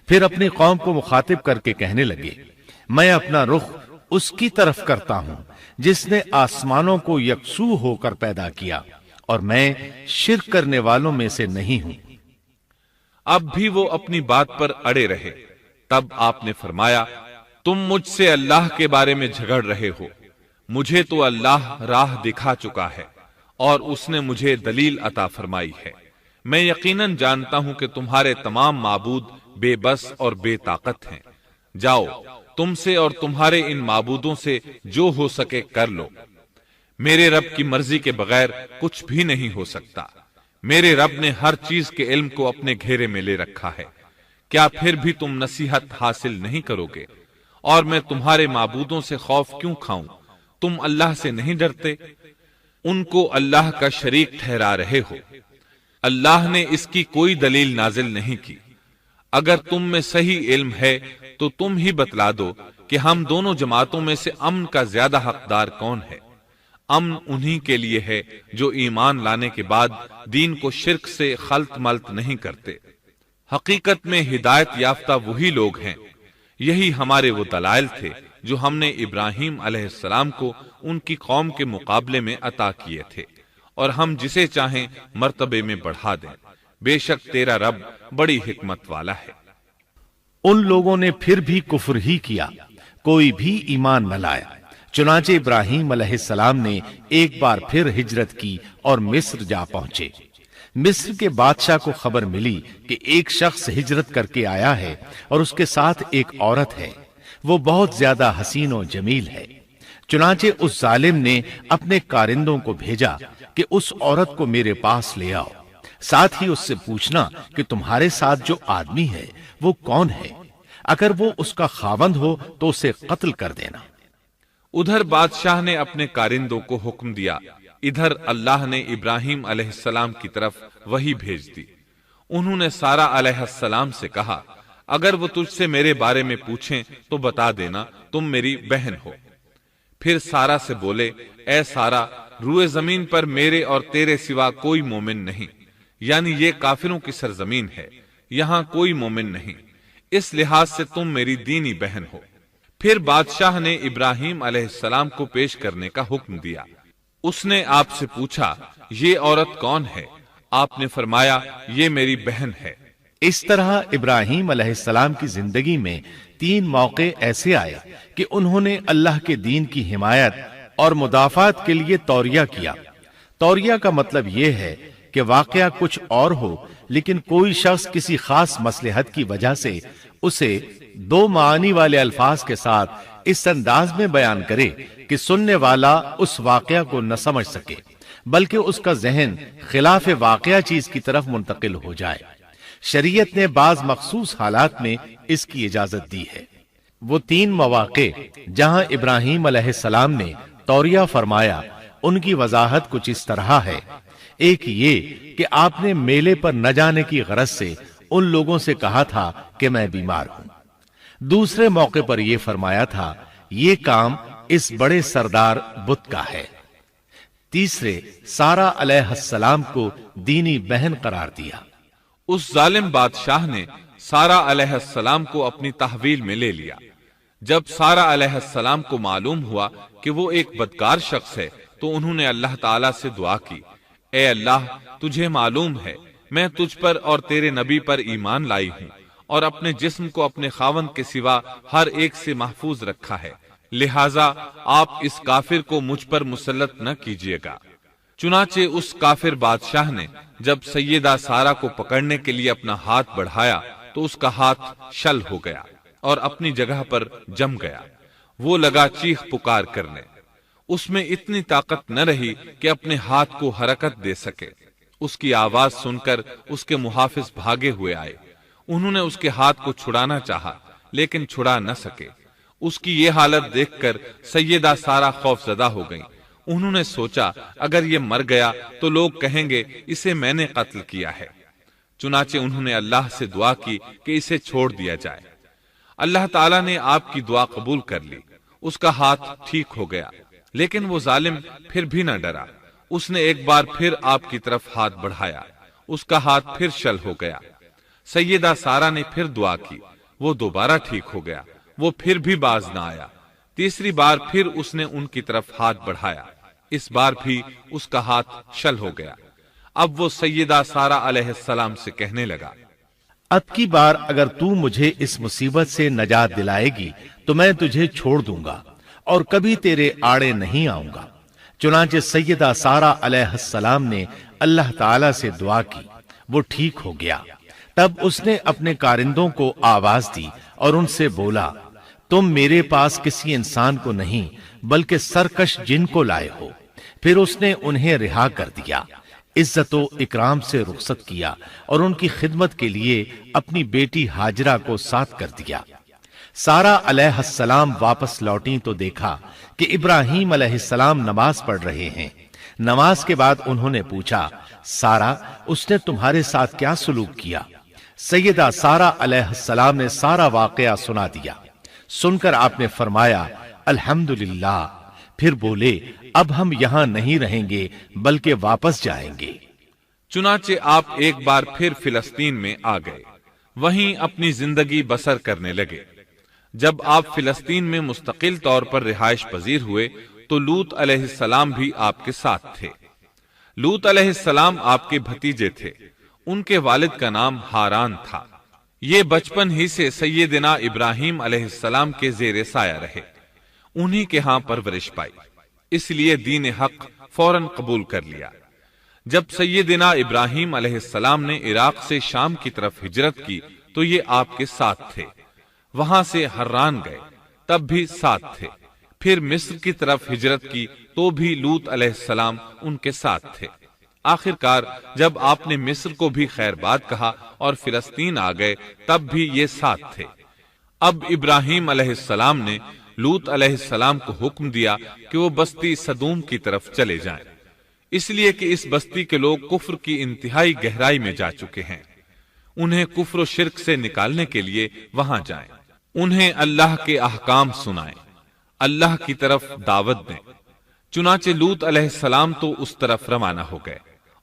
پھر اپنی قوم کو مخاطب کر کے کہنے لگے میں اپنا رخ اس کی طرف کرتا ہوں جس نے آسمانوں کو یکسو ہو کر پیدا کیا، اور میں شرک کرنے والوں میں سے نہیں ہوں۔ اب بھی وہ اپنی بات پر اڑے رہے۔ تب آپ نے فرمایا تم مجھ سے اللہ کے بارے میں جھگڑ رہے ہو، مجھے تو اللہ راہ دکھا چکا ہے اور اس نے مجھے دلیل عطا فرمائی ہے۔ میں یقیناً جانتا ہوں کہ تمہارے تمام معبود بے بس اور بے طاقت ہیں۔ جاؤ تم سے اور تمہارے ان معبودوں سے جو ہو سکے کر لو، میرے رب کی مرضی کے بغیر کچھ بھی نہیں ہو سکتا۔ میرے رب نے ہر چیز کے علم کو اپنے گھیرے میں لے رکھا ہے، کیا پھر بھی تم نصیحت حاصل نہیں کرو گے؟ اور میں تمہارے معبودوں سے خوف کیوں کھاؤں؟ تم اللہ سے نہیں ڈرتے؟ ان کو اللہ کا شریک ٹھہرا رہے ہو، اللہ نے اس کی کوئی دلیل نازل نہیں کی۔ اگر تم میں صحیح علم ہے تو تم ہی بتلا دو کہ ہم دونوں جماعتوں میں سے امن کا زیادہ حقدار کون ہے؟ امن انہی کے لیے ہے جو ایمان لانے کے بعد دین کو شرک سے خلط ملط نہیں کرتے۔ حقیقت میں ہدایت یافتہ وہی لوگ ہیں، یہی ہمارے وہ دلائل تھے جو ہم نے ابراہیم علیہ السلام کو ان کی قوم کے مقابلے میں عطا کیے تھے، اور ہم جسے چاہیں مرتبے میں بڑھا دیں۔ بے شک تیرا رب بڑی حکمت والا ہے۔ ان لوگوں نے پھر بھی کفر ہی کیا، کوئی بھی ایمان نہ لایا۔ چنانچہ ابراہیم علیہ السلام نے ایک بار پھر ہجرت کی اور مصر جا پہنچے۔ مصر کے بادشاہ کو خبر ملی کہ ایک شخص ہجرت کر کے آیا ہے اور اس کے ساتھ ایک عورت ہے، وہ بہت زیادہ حسین و جمیل ہے۔ چنانچہ اس ظالم نے اپنے کارندوں کو بھیجا کہ اس عورت کو میرے پاس لے آؤ، ساتھ ہی اس سے پوچھنا کہ تمہارے ساتھ جو آدمی ہے وہ کون ہے، اگر وہ اس کا خاوند ہو تو اسے قتل کر دینا۔ ادھر بادشاہ نے اپنے کارندوں کو حکم دیا، ادھر اللہ نے ابراہیم علیہ السلام کی طرف وحی بھیج دی۔ انہوں نے سارہ علیہ السلام سے کہا اگر وہ تجھ سے میرے بارے میں پوچھیں تو بتا دینا تم میری بہن ہو۔ پھر سارہ سے بولے اے سارہ، روئے زمین پر میرے اور تیرے سوا کوئی مومن نہیں، یعنی یہ کافروں کی سرزمین ہے، یہاں کوئی مومن نہیں، اس لحاظ سے تم میری دینی بہن ہو۔ پھر بادشاہ نے ابراہیم علیہ السلام کو پیش کرنے کا حکم دیا۔ اس نے آپ سے پوچھا یہ عورت کون ہے؟ آپ نے فرمایا یہ میری بہن ہے۔ اس طرح ابراہیم علیہ السلام کی زندگی میں 3 موقع ایسے آئے کہ انہوں نے اللہ کے دین کی حمایت اور مدافعت کے لیے توریہ کیا۔ توریہ کا مطلب یہ ہے کہ واقعہ کچھ اور ہو لیکن کوئی شخص کسی خاص مصلحت کی وجہ سے اسے 2 معانی والے الفاظ کے ساتھ اس انداز میں بیان کرے کہ سننے والا اس واقعہ کو نہ سمجھ سکے بلکہ اس کا ذہن خلاف واقعہ چیز کی طرف منتقل ہو جائے۔ شریعت نے بعض مخصوص حالات میں اس کی اجازت دی ہے۔ وہ 3 مواقع جہاں ابراہیم علیہ السلام نے توریہ فرمایا ان کی وضاحت کچھ اس طرح ہے۔ ایک یہ کہ آپ نے میلے پر نہ جانے کی غرض سے ان لوگوں سے کہا تھا کہ میں بیمار ہوں۔ دوسرے موقع پر یہ فرمایا تھا یہ کام اس بڑے سردار بت کا ہے۔ تیسرے سارہ علیہ السلام کو دینی بہن قرار دیا۔ اس ظالم بادشاہ نے سارہ علیہ السلام کو اپنی تحویل میں لے لیا۔ جب سارہ علیہ السلام کو معلوم ہوا کہ وہ ایک بدکار شخص ہے تو انہوں نے اللہ تعالیٰ سے دعا کی، اے اللہ تجھے معلوم ہے میں تجھ پر اور تیرے نبی پر ایمان لائی ہوں اور اپنے جسم کو اپنے خاوند کے سوا ہر ایک سے محفوظ رکھا ہے، لہذا آپ اس کافر کو مجھ پر مسلط نہ کیجیے گا۔ چنانچہ اس کافر بادشاہ نے جب سیدہ سارہ کو پکڑنے کے لیے اپنا ہاتھ بڑھایا تو اس کا ہاتھ شل ہو گیا اور اپنی جگہ پر جم گیا۔ وہ لگا چیخ پکار کرنے، اس میں اتنی طاقت نہ رہی کہ اپنے ہاتھ کو حرکت دے سکے۔ اس کی آواز سن کر اس کے محافظ بھاگے ہوئے آئے، انہوں نے اس کے ہاتھ کو چھڑانا چاہا لیکن چھڑا نہ سکے۔ اس کی یہ حالت دیکھ کر سیدہ سارہ خوف زدہ ہو گئیں۔ انہوں نے سوچا اگر یہ مر گیا تو لوگ کہیں گے اسے میں نے قتل کیا ہے۔ چنانچہ انہوں نے اللہ سے دعا کی کہ اسے چھوڑ دیا جائے۔ اللہ تعالیٰ نے آپ کی دعا قبول کر لی، اس کا ہاتھ ٹھیک ہو گیا، لیکن وہ ظالم پھر بھی نہ ڈرا۔ اس نے ایک بار پھر آپ کی طرف ہاتھ بڑھایا، اس کا ہاتھ پھر شل ہو گیا۔ سیدہ سارہ نے پھر دعا کی، وہ دوبارہ ٹھیک ہو گیا، وہ پھر بھی باز نہ آیا۔ تیسری بار پھر اس نے ان کی طرف ہاتھ بڑھایا، اس بار بھی اس کا ہاتھ شل ہو گیا۔ اب وہ سیدہ سارہ علیہ السلام سے کہنے لگا، اب کی بار اگر تو مجھے اس مصیبت سے نجات دلائے گی تو میں تجھے چھوڑ دوں گا اور کبھی تیرے آڑے نہیں آؤں گا۔ چنانچہ سیدہ سارہ علیہ السلام نے اللہ تعالی سے دعا کی، وہ ٹھیک ہو گیا۔ تب اس نے اپنے کارندوں کو آواز دی اور ان سے بولا، تم میرے پاس کسی انسان کو نہیں بلکہ سرکش جن کو لائے ہو۔ پھر اس نے انہیں رہا کر دیا، عزت و اکرام سے رخصت کیا اور ان کی خدمت کے لیے اپنی بیٹی ہاجرہ کو ساتھ کر دیا۔ سارہ علیہ السلام واپس لوٹیں تو دیکھا کہ ابراہیم علیہ السلام نماز پڑھ رہے ہیں۔ نماز کے بعد انہوں نے پوچھا، سارہ اس نے تمہارے ساتھ کیا سلوک کیا؟ سیدہ سارہ علیہ السلام نے سارا واقعہ سنا دیا۔ سن کر آپ نے فرمایا، الحمدللہ۔ پھر بولے، اب ہم یہاں نہیں رہیں گے بلکہ واپس جائیں گے۔ چنانچہ آپ ایک بار پھر فلسطین میں آ گئے، وہیں اپنی زندگی بسر کرنے لگے۔ جب آپ فلسطین میں مستقل طور پر رہائش پذیر ہوئے تو لوط علیہ السلام بھی آپ کے ساتھ تھے۔ لوط علیہ السلام آپ کے بھتیجے تھے، ان کے والد کا نام ہاران تھا۔ یہ بچپن ہی سے سیدنا ابراہیم علیہ السلام کے زیر سایہ رہے، انہی کے ہاں پرورش پائی، اس لیے دین حق فوراً قبول کر لیا۔ جب سیدنا ابراہیم علیہ السلام نے عراق سے شام کی طرف ہجرت کی تو یہ آپ کے ساتھ تھے، وہاں سے حران گئے، تب بھی ساتھ تھے۔ پھر مصر کی طرف ہجرت کی تو بھی لوط علیہ السلام ان کے ساتھ تھے۔ آخر کار جب آپ نے مصر کو بھی خیر بات کہا اور فلسطین آ گئے تب بھی یہ ساتھ تھے۔ اب ابراہیم علیہ السلام نے لوط علیہ السلام کو حکم دیا کہ وہ بستی سدوم کی طرف چلے جائیں، اس لیے کہ اس بستی کے لوگ کفر کی انتہائی گہرائی میں جا چکے ہیں، انہیں کفر و شرک سے نکالنے کے لیے وہاں جائیں، انہیں اللہ کے احکام سنائیں، اللہ کی طرف دعوت دیں۔ چنانچہ لوط علیہ السلام تو اس طرف روانہ ہو گئے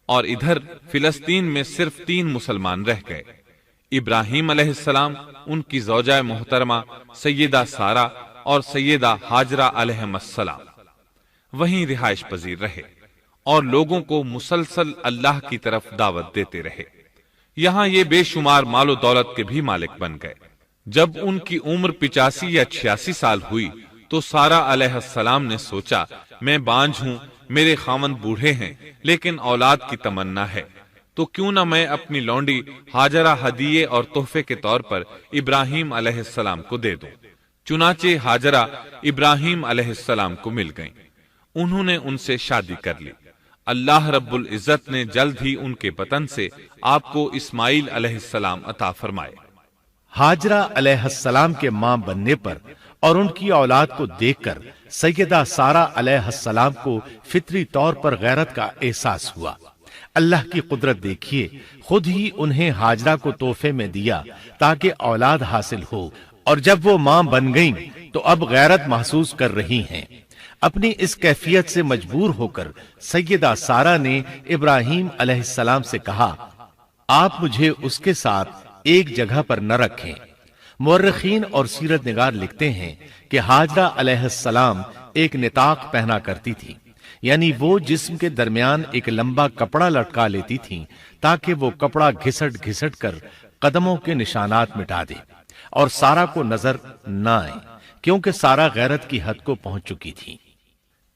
اور ادھر فلسطین میں صرف 3 مسلمان رہ گئے، ابراہیم علیہ السلام، ان کی زوجہ محترمہ سیدہ سارہ اور سیدہ ہاجرہ علیہم السلام وہیں رہائش پذیر رہے اور لوگوں کو مسلسل اللہ کی طرف دعوت دیتے رہے۔ یہاں یہ بے شمار مال و دولت کے بھی مالک بن گئے۔ جب ان کی عمر 85 یا 86 سال ہوئی تو سارہ علیہ السلام نے سوچا، میں بانجھ ہوں، میرے خاوند بوڑھے ہیں لیکن اولاد کی تمنا ہے، تو کیوں نہ میں اپنی لونڈی ہاجرہ ہدیے اور تحفے کے طور پر ابراہیم علیہ السلام کو دے دوں۔ چنانچہ ہاجرہ ابراہیم علیہ السلام کو مل گئیں، انہوں نے ان سے شادی کر لی۔ اللہ رب العزت نے جلد ہی ان کے بطن سے آپ کو اسماعیل علیہ السلام عطا فرمائے۔ ہاجرہ علیہ السلام کے ماں بننے پر اور ان کی اولاد کو دیکھ کر سیدہ سارہ علیہ السلام کو فطری طور پر غیرت کا احساس ہوا۔ اللہ کی قدرت دیکھیے، خود ہی انہیں ہاجرہ کو تحفے میں دیا تاکہ اولاد حاصل ہو، اور جب وہ ماں بن گئیں تو اب غیرت محسوس کر رہی ہیں۔ اپنی اس کیفیت سے مجبور ہو کر سیدہ سارہ نے ابراہیم علیہ السلام سے کہا، آپ مجھے اس کے ساتھ ایک جگہ پر نہ رکھیں۔ مورخین اور سیرت نگار لکھتے ہیں کہ ہاجرہ علیہ السلام ایک نطاق پہنا کرتی تھی، یعنی وہ جسم کے درمیان ایک لمبا کپڑا لٹکا لیتی تھیں تاکہ وہ کپڑا گھسٹ گھسٹ کر قدموں کے نشانات مٹا دے اور سارا کو نظر نہ آئے، کیونکہ سارا غیرت کی حد کو پہنچ چکی تھی۔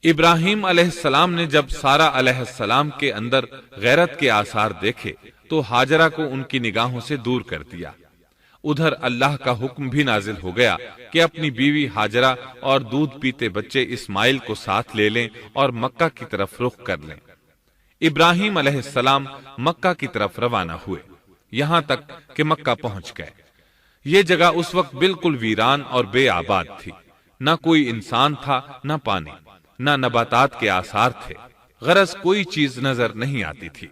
ابراہیم علیہ السلام نے جب سارا علیہ السلام کے اندر غیرت کے آثار دیکھے تو ہاجرہ کو ان کی نگاہوں سے دور کر دیا۔ ادھر اللہ کا حکم بھی نازل ہو گیا کہ اپنی بیوی ہاجرہ اور دودھ پیتے بچے اسماعیل کو ساتھ لے لیں اور مکہ کی طرف رخ کر لیں۔ ابراہیم علیہ السلام مکہ کی طرف روانہ ہوئے، یہاں تک کہ مکہ پہنچ گئے۔ یہ جگہ اس وقت بالکل ویران اور بے آباد تھی، نہ کوئی انسان تھا، نہ پانی، نہ نباتات کے آثار تھے، غرض کوئی چیز نظر نہیں آتی تھی،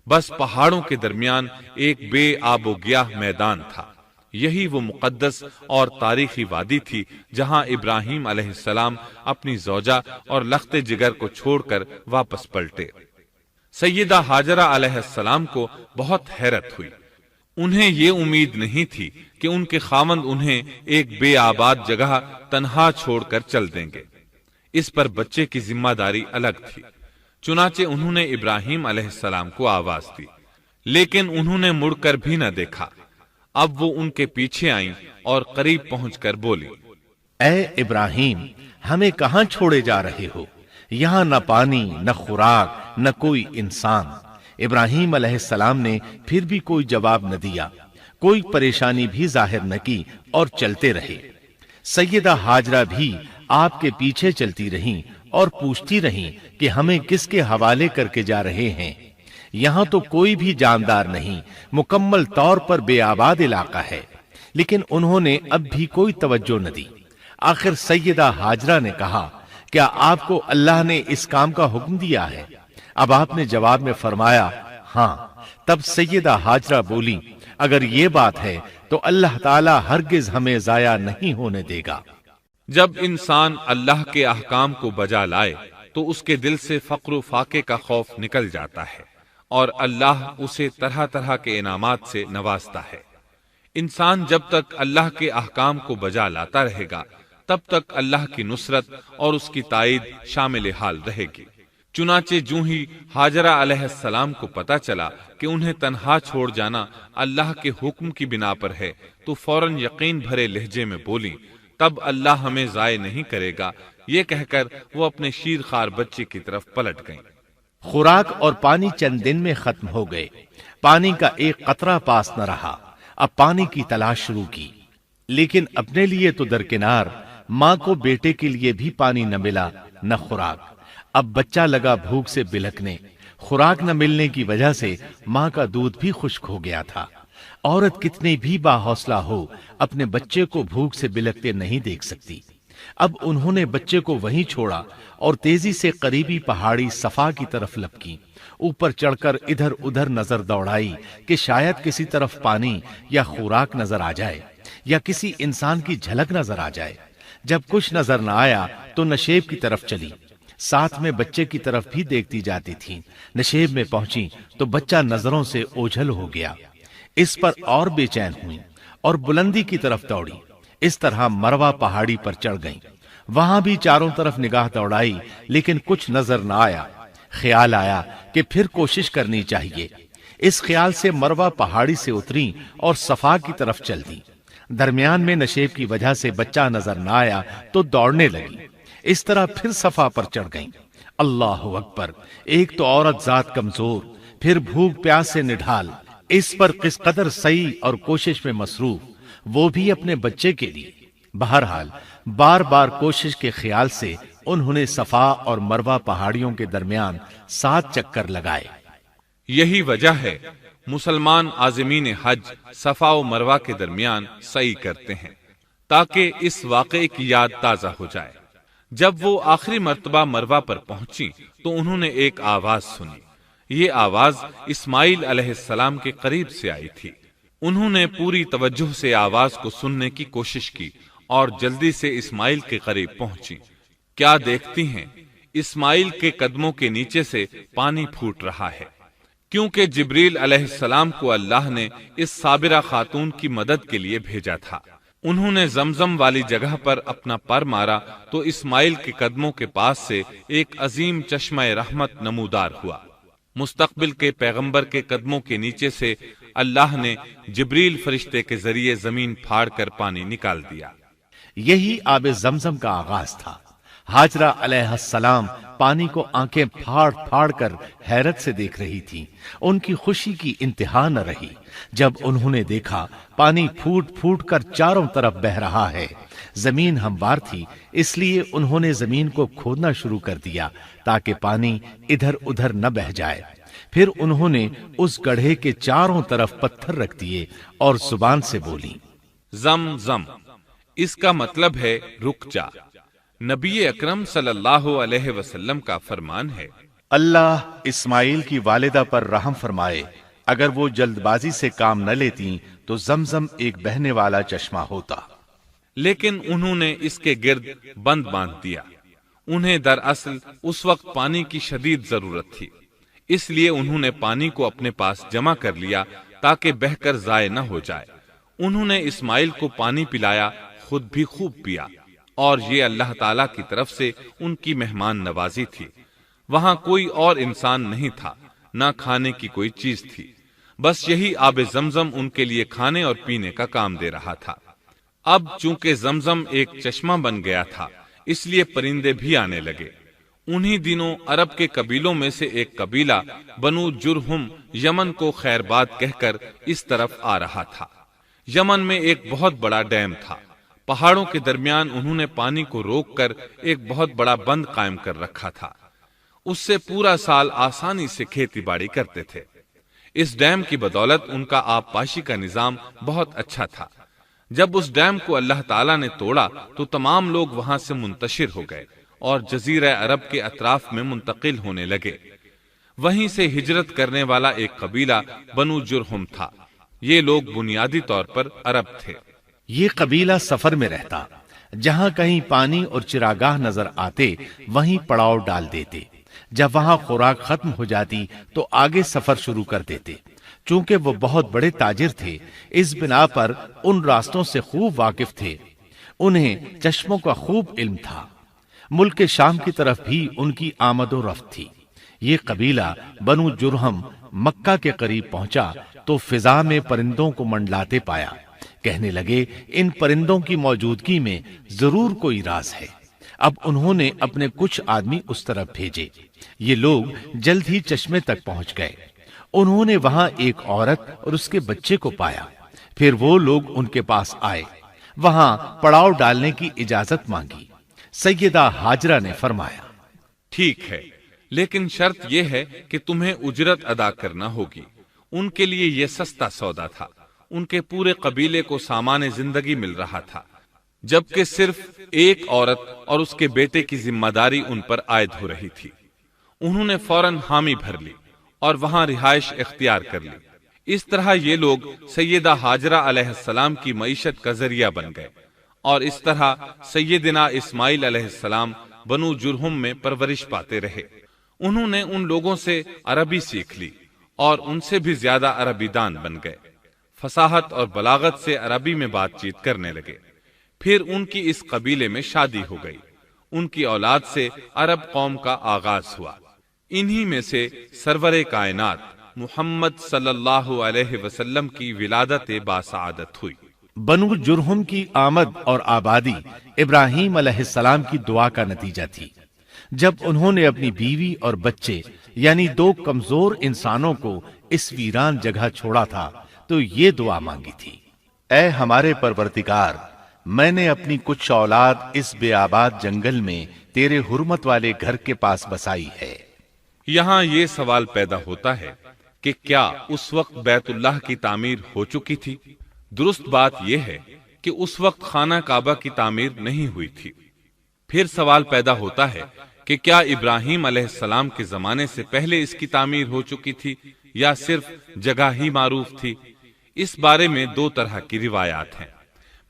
بس پہاڑوں کے درمیان ایک بے آب و گیاہ میدان تھا۔ یہی وہ مقدس اور تاریخی وادی تھی جہاں ابراہیم علیہ السلام اپنی زوجہ اور لخت جگر کو چھوڑ کر واپس پلٹے۔ سیدہ ہاجرہ علیہ السلام کو بہت حیرت ہوئی، انہیں یہ امید نہیں تھی کہ ان کے خاوند انہیں ایک بے آباد جگہ تنہا چھوڑ کر چل دیں گے۔ اس پر بچے کی ذمہ داری الگ تھی، چنانچہ انہوں نے ابراہیم علیہ السلام کو آواز دی، لیکن انہوں نے مڑ کر بھی نہ دیکھا۔ اب وہ ان کے پیچھے آئیں اور قریب پہنچ کر بولی، اے ابراہیم، ہمیں کہاں چھوڑے جا رہے ہو؟ یہاں نہ پانی، نہ خوراک، نہ کوئی انسان۔ ابراہیم علیہ السلام نے پھر بھی کوئی جواب نہ دیا، کوئی پریشانی بھی ظاہر نہ کی اور چلتے رہے۔ سیدہ ہاجرہ بھی آپ کے پیچھے چلتی رہیں اور پوچھتی رہیں کہ ہمیں کس کے حوالے کر کے جا رہے ہیں؟ یہاں تو کوئی بھی جاندار نہیں، مکمل طور پر بے آباد علاقہ ہے۔ لیکن انہوں نے اب بھی کوئی توجہ نہ دی۔ آخر سیدہ ہاجرہ نے کہا، کیا آپ کو اللہ نے اس کام کا حکم دیا ہے؟ اب آپ نے جواب میں فرمایا، ہاں۔ تب سیدہ ہاجرہ بولی، اگر یہ بات ہے تو اللہ تعالی ہرگز ہمیں ضائع نہیں ہونے دے گا۔ جب انسان اللہ کے احکام کو بجا لائے تو اس کے دل سے فقر و فاقے کا خوف نکل جاتا ہے اور اللہ اسے طرح طرح کے انعامات سے نوازتا ہے۔ انسان جب تک اللہ کے احکام کو بجا لاتا رہے گا تب تک اللہ کی نصرت اور اس کی تائید شامل حال رہے گی۔ چنانچہ جوں ہی ہاجرہ علیہ السلام کو پتا چلا کہ انہیں تنہا چھوڑ جانا اللہ کے حکم کی بنا پر ہے تو فوراً یقین بھرے لہجے میں بولی، تب اللہ ہمیں ضائع نہیں کرے گا۔ یہ کہہ کر وہ اپنے شیر خوار بچے کی طرف پلٹ گئیں۔ خوراک اور پانی چند دن میں ختم ہو گئے، پانی کا ایک قطرہ پاس نہ رہا۔ اب پانی کی تلاش شروع کی، لیکن اپنے لیے تو درکنار، ماں کو بیٹے کے لیے بھی پانی نہ ملا نہ خوراک۔ اب بچہ لگا بھوک سے بلکنے، خوراک نہ ملنے کی وجہ سے ماں کا دودھ بھی خشک ہو گیا تھا۔ عورت کتنی بھی باحوصلہ ہو اپنے بچے کو بھوک سے بلکتے نہیں دیکھ سکتی۔ اب انہوں نے بچے کو وہیں چھوڑا اور تیزی سے قریبی پہاڑی صفا کی طرف لپکی، اوپر چڑھ کر ادھر ادھر نظر دوڑائی کہ شاید کسی طرف پانی یا خوراک نظر آ جائے یا کسی انسان کی جھلک نظر آ جائے۔ جب کچھ نظر نہ آیا تو نشیب کی طرف چلی، ساتھ میں بچے کی طرف بھی دیکھتی جاتی تھی۔ نشیب میں پہنچی تو بچہ نظروں سے اوجھل ہو گیا۔ اس پر اور بے چین ہوئی اور بلندی کی طرف دوڑی۔ اس طرح مروہ پہاڑی پر چڑھ گئیں، وہاں بھی چاروں طرف نگاہ دوڑائی لیکن کچھ نظر نہ آیا۔ خیال آیا کہ پھر کوشش کرنی چاہیے۔ اس خیال سے مروہ پہاڑی سے اتری اور صفا کی طرف چل دی۔ درمیان میں نشیب کی وجہ سے بچہ نظر نہ آیا تو دوڑنے لگی۔ اس طرح پھر صفا پر چڑھ گئیں۔ اللہ اکبر! ایک تو عورت ذات کمزور، پھر بھوک پیاس سے نڈھال، اس پر کس قدر سعی اور کوشش میں مصروف، وہ بھی اپنے بچے کے لیے۔ بہرحال بار بار کوشش کے خیال سے انہوں نے صفا اور مروہ پہاڑیوں کے درمیان 7 چکر لگائے۔ یہی وجہ ہے مسلمان عازمین حج صفا و مروہ کے درمیان سعی کرتے ہیں تاکہ اس واقعے کی یاد تازہ ہو جائے۔ جب وہ آخری مرتبہ مروہ پر پہنچی تو انہوں نے ایک آواز سنی۔ یہ آواز اسماعیل علیہ السلام کے قریب سے آئی تھی۔ انہوں نے پوری توجہ سے آواز کو سننے کی کوشش کی اور جلدی سے اسماعیل کے قریب پہنچی۔ کیا دیکھتی ہیں، اسماعیل کے قدموں کے نیچے سے پانی پھوٹ رہا ہے، کیونکہ جبریل علیہ السلام کو اللہ نے اس صابرہ خاتون کی مدد کے لیے بھیجا تھا۔ انہوں نے زمزم والی جگہ پر اپنا پر مارا تو اسماعیل کے قدموں کے پاس سے ایک عظیم چشمہ رحمت نمودار ہوا۔ مستقبل کے پیغمبر کے قدموں کے نیچے سے اللہ نے جبریل فرشتے کے ذریعے زمین پھاڑ کر پانی نکال دیا۔ یہی آب زمزم کا آغاز تھا۔ ہاجرہ علیہ السلام پانی کو آنکھیں پھاڑ پھاڑ کر حیرت سے دیکھ رہی تھی۔ ان کی خوشی کی انتہا نہ رہی جب انہوں نے دیکھا پانی پھوٹ پھوٹ کر چاروں طرف بہ رہا ہے۔ زمین ہموار تھی، اس لیے انہوں نے زمین کو کھودنا شروع کر دیا تاکہ پانی ادھر ادھر نہ بہ جائے۔ پھر انہوں نے اس گڑھے کے چاروں طرف پتھر رکھ دیے اور زبان سے بولی، زم زم، اس کا مطلب ہے رک جا۔ نبی اکرم صلی اللہ علیہ وسلم کا فرمان ہے، اللہ اسماعیل کی والدہ پر رحم فرمائے، اگر وہ جلد بازی سے کام نہ لیتی تو زمزم ایک بہنے والا چشمہ ہوتا۔ لیکن انہوں نے اس کے گرد بند باندھ دیا۔ انہیں دراصل اس وقت پانی کی شدید ضرورت تھی، اس لیے انہوں نے پانی کو اپنے پاس جمع کر لیا تاکہ بہہ کر ضائع نہ ہو جائے۔ انہوں نے اسماعیل کو پانی پلایا، خود بھی خوب پیا، اور یہ اللہ تعالیٰ کی طرف سے ان کی مہمان نوازی تھی۔ وہاں کوئی اور انسان نہیں تھا، نہ کھانے کی کوئی چیز تھی، بس یہی آب زمزم ان کے لیے کھانے اور پینے کا کام دے رہا تھا۔ اب چونکہ زمزم ایک چشمہ بن گیا تھا، اس لیے پرندے بھی آنے لگے۔ انہی دنوں عرب کے قبیلوں میں سے ایک قبیلہ بنو جرہم یمن کو خیر باد کہہ کر اس طرف آ رہا تھا۔ یمن میں ایک بہت بڑا ڈیم تھا۔ پہاڑوں کے درمیان انہوں نے پانی کو روک کر ایک بہت بڑا بند قائم کر رکھا تھا۔ اس سے پورا سال آسانی سے کھیتی باڑی کرتے تھے۔ اس ڈیم کی بدولت ان کا آب پاشی کا نظام بہت اچھا تھا۔ جب اس ڈیم کو اللہ تعالیٰ نے توڑا تو تمام لوگ وہاں سے منتشر ہو گئے اور جزیرہ عرب کے اطراف میں منتقل ہونے لگے۔ وہیں سے ہجرت کرنے والا ایک قبیلہ بنو جرہم تھا۔ یہ لوگ بنیادی طور پر عرب تھے۔ یہ قبیلہ سفر میں رہتا، جہاں کہیں پانی اور چراگاہ نظر آتے وہیں پڑاؤ ڈال دیتے۔ جب وہاں خوراک ختم ہو جاتی تو آگے سفر شروع کر دیتے۔ چونکہ وہ بہت بڑے تاجر تھے، اس بنا پر ان راستوں سے خوب واقف تھے۔ انہیں چشموں کا خوب علم تھا۔ ملک شام کی طرف بھی ان کی آمد و رفت تھی۔ یہ قبیلہ بنو جرہم مکہ کے قریب پہنچا تو فضا میں پرندوں کو منڈلاتے پایا۔ کہنے لگے، ان پرندوں کی موجودگی میں ضرور کوئی راز ہے۔ اب انہوں نے اپنے کچھ آدمی اس طرف بھیجے۔ یہ لوگ جلد ہی چشمے تک پہنچ گئے۔ انہوں نے وہاں ایک عورت اور اس کے بچے کو پایا۔ پھر وہ لوگ ان کے پاس آئے، وہاں پڑاؤ ڈالنے کی اجازت مانگی۔ سیدہ ہاجرہ نے فرمایا، ٹھیک ہے، لیکن شرط یہ ہے کہ تمہیں اجرت ادا کرنا ہوگی۔ ان کے لیے یہ سستا سودا تھا۔ ان کے پورے قبیلے کو سامان زندگی مل رہا تھا، جبکہ صرف ایک عورت اور اس کے بیٹے کی ذمہ داری ان پر عائد ہو رہی تھی۔ انہوں نے فوراً حامی بھر لی اور وہاں رہائش اختیار کر لی۔ اس طرح یہ لوگ سیدہ ہاجرہ علیہ السلام کی معیشت کا ذریعہ بن گئے، اور اس طرح سیدنا اسماعیل علیہ السلام بنو جرہم میں پرورش پاتے رہے۔ انہوں نے ان لوگوں سے عربی سیکھ لی اور ان سے بھی زیادہ عربی دان بن گئے۔ فصاحت اور بلاغت سے عربی میں بات چیت کرنے لگے۔ پھر ان کی اس قبیلے میں شادی ہو گئی۔ ان کی اولاد سے عرب قوم کا آغاز ہوا۔ انہی میں سے سرور کائنات محمد صلی اللہ علیہ وسلم کی ولادت باسعادت ہوئی۔ بنو جرہم کی آمد اور آبادی ابراہیم علیہ السلام کی دعا کا نتیجہ تھی۔ جب انہوں نے اپنی بیوی اور بچے یعنی دو کمزور انسانوں کو اس ویران جگہ چھوڑا تھا تو یہ دعا مانگی تھی، اے ہمارے پروردگار، میں نے اپنی کچھ اولاد اس بے آباد جنگل میں تیرے حرمت والے گھر کے پاس بسائی ہے۔ یہاں یہ سوال پیدا ہوتا ہے کہ کیا اس وقت بیت اللہ کی تعمیر ہو چکی تھی؟ درست بات یہ ہے کہ اس وقت خانہ کعبہ کی تعمیر نہیں ہوئی تھی۔ پھر سوال پیدا ہوتا ہے کہ کیا ابراہیم علیہ السلام کے زمانے سے پہلے اس کی تعمیر ہو چکی تھی یا صرف جگہ ہی معروف تھی؟ اس بارے میں دو طرح کی روایات ہیں۔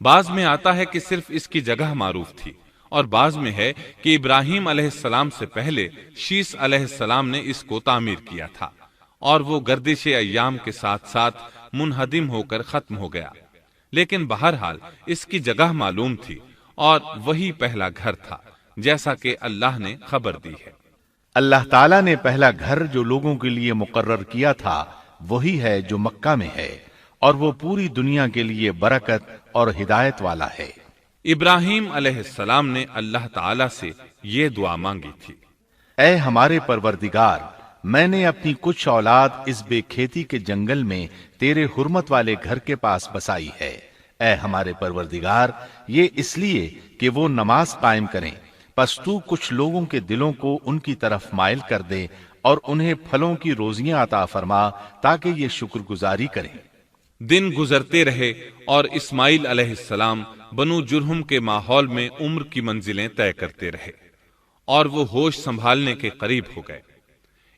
بعض میں آتا ہے کہ صرف اس کی جگہ معروف تھی، اور بعض میں ہے کہ ابراہیم علیہ السلام سے پہلے شیس علیہ السلام نے اس کو تعمیر کیا تھا، اور وہ گردش ایام کے ساتھ ساتھ منہدم ہو کر ختم ہو گیا۔ لیکن بہرحال اس کی جگہ معلوم تھی اور وہی پہلا گھر تھا، جیسا کہ اللہ نے خبر دی ہے۔ اللہ تعالیٰ نے پہلا گھر جو لوگوں کے لیے مقرر کیا تھا وہی ہے جو مکہ میں ہے، اور وہ پوری دنیا کے لیے برکت اور ہدایت والا ہے۔ ابراہیم علیہ السلام نے اللہ تعالیٰ سے یہ دعا مانگی تھی، اے ہمارے پروردگار، میں نے اپنی کچھ اولاد اس بے کھیتی کے جنگل میں تیرے حرمت والے گھر کے پاس بسائی ہے۔ اے ہمارے پروردگار، یہ اس لیے کہ وہ نماز قائم کریں، پس تو کچھ لوگوں کے دلوں کو ان کی طرف مائل کر دے اور انہیں پھلوں کی روزیاں عطا فرما تاکہ یہ شکر گزاری کریں۔ دن گزرتے رہے اور اسماعیل علیہ السلام بنو جرہم کے ماحول میں عمر کی منزلیں طے کرتے رہے اور وہ ہوش سنبھالنے کے قریب ہو گئے۔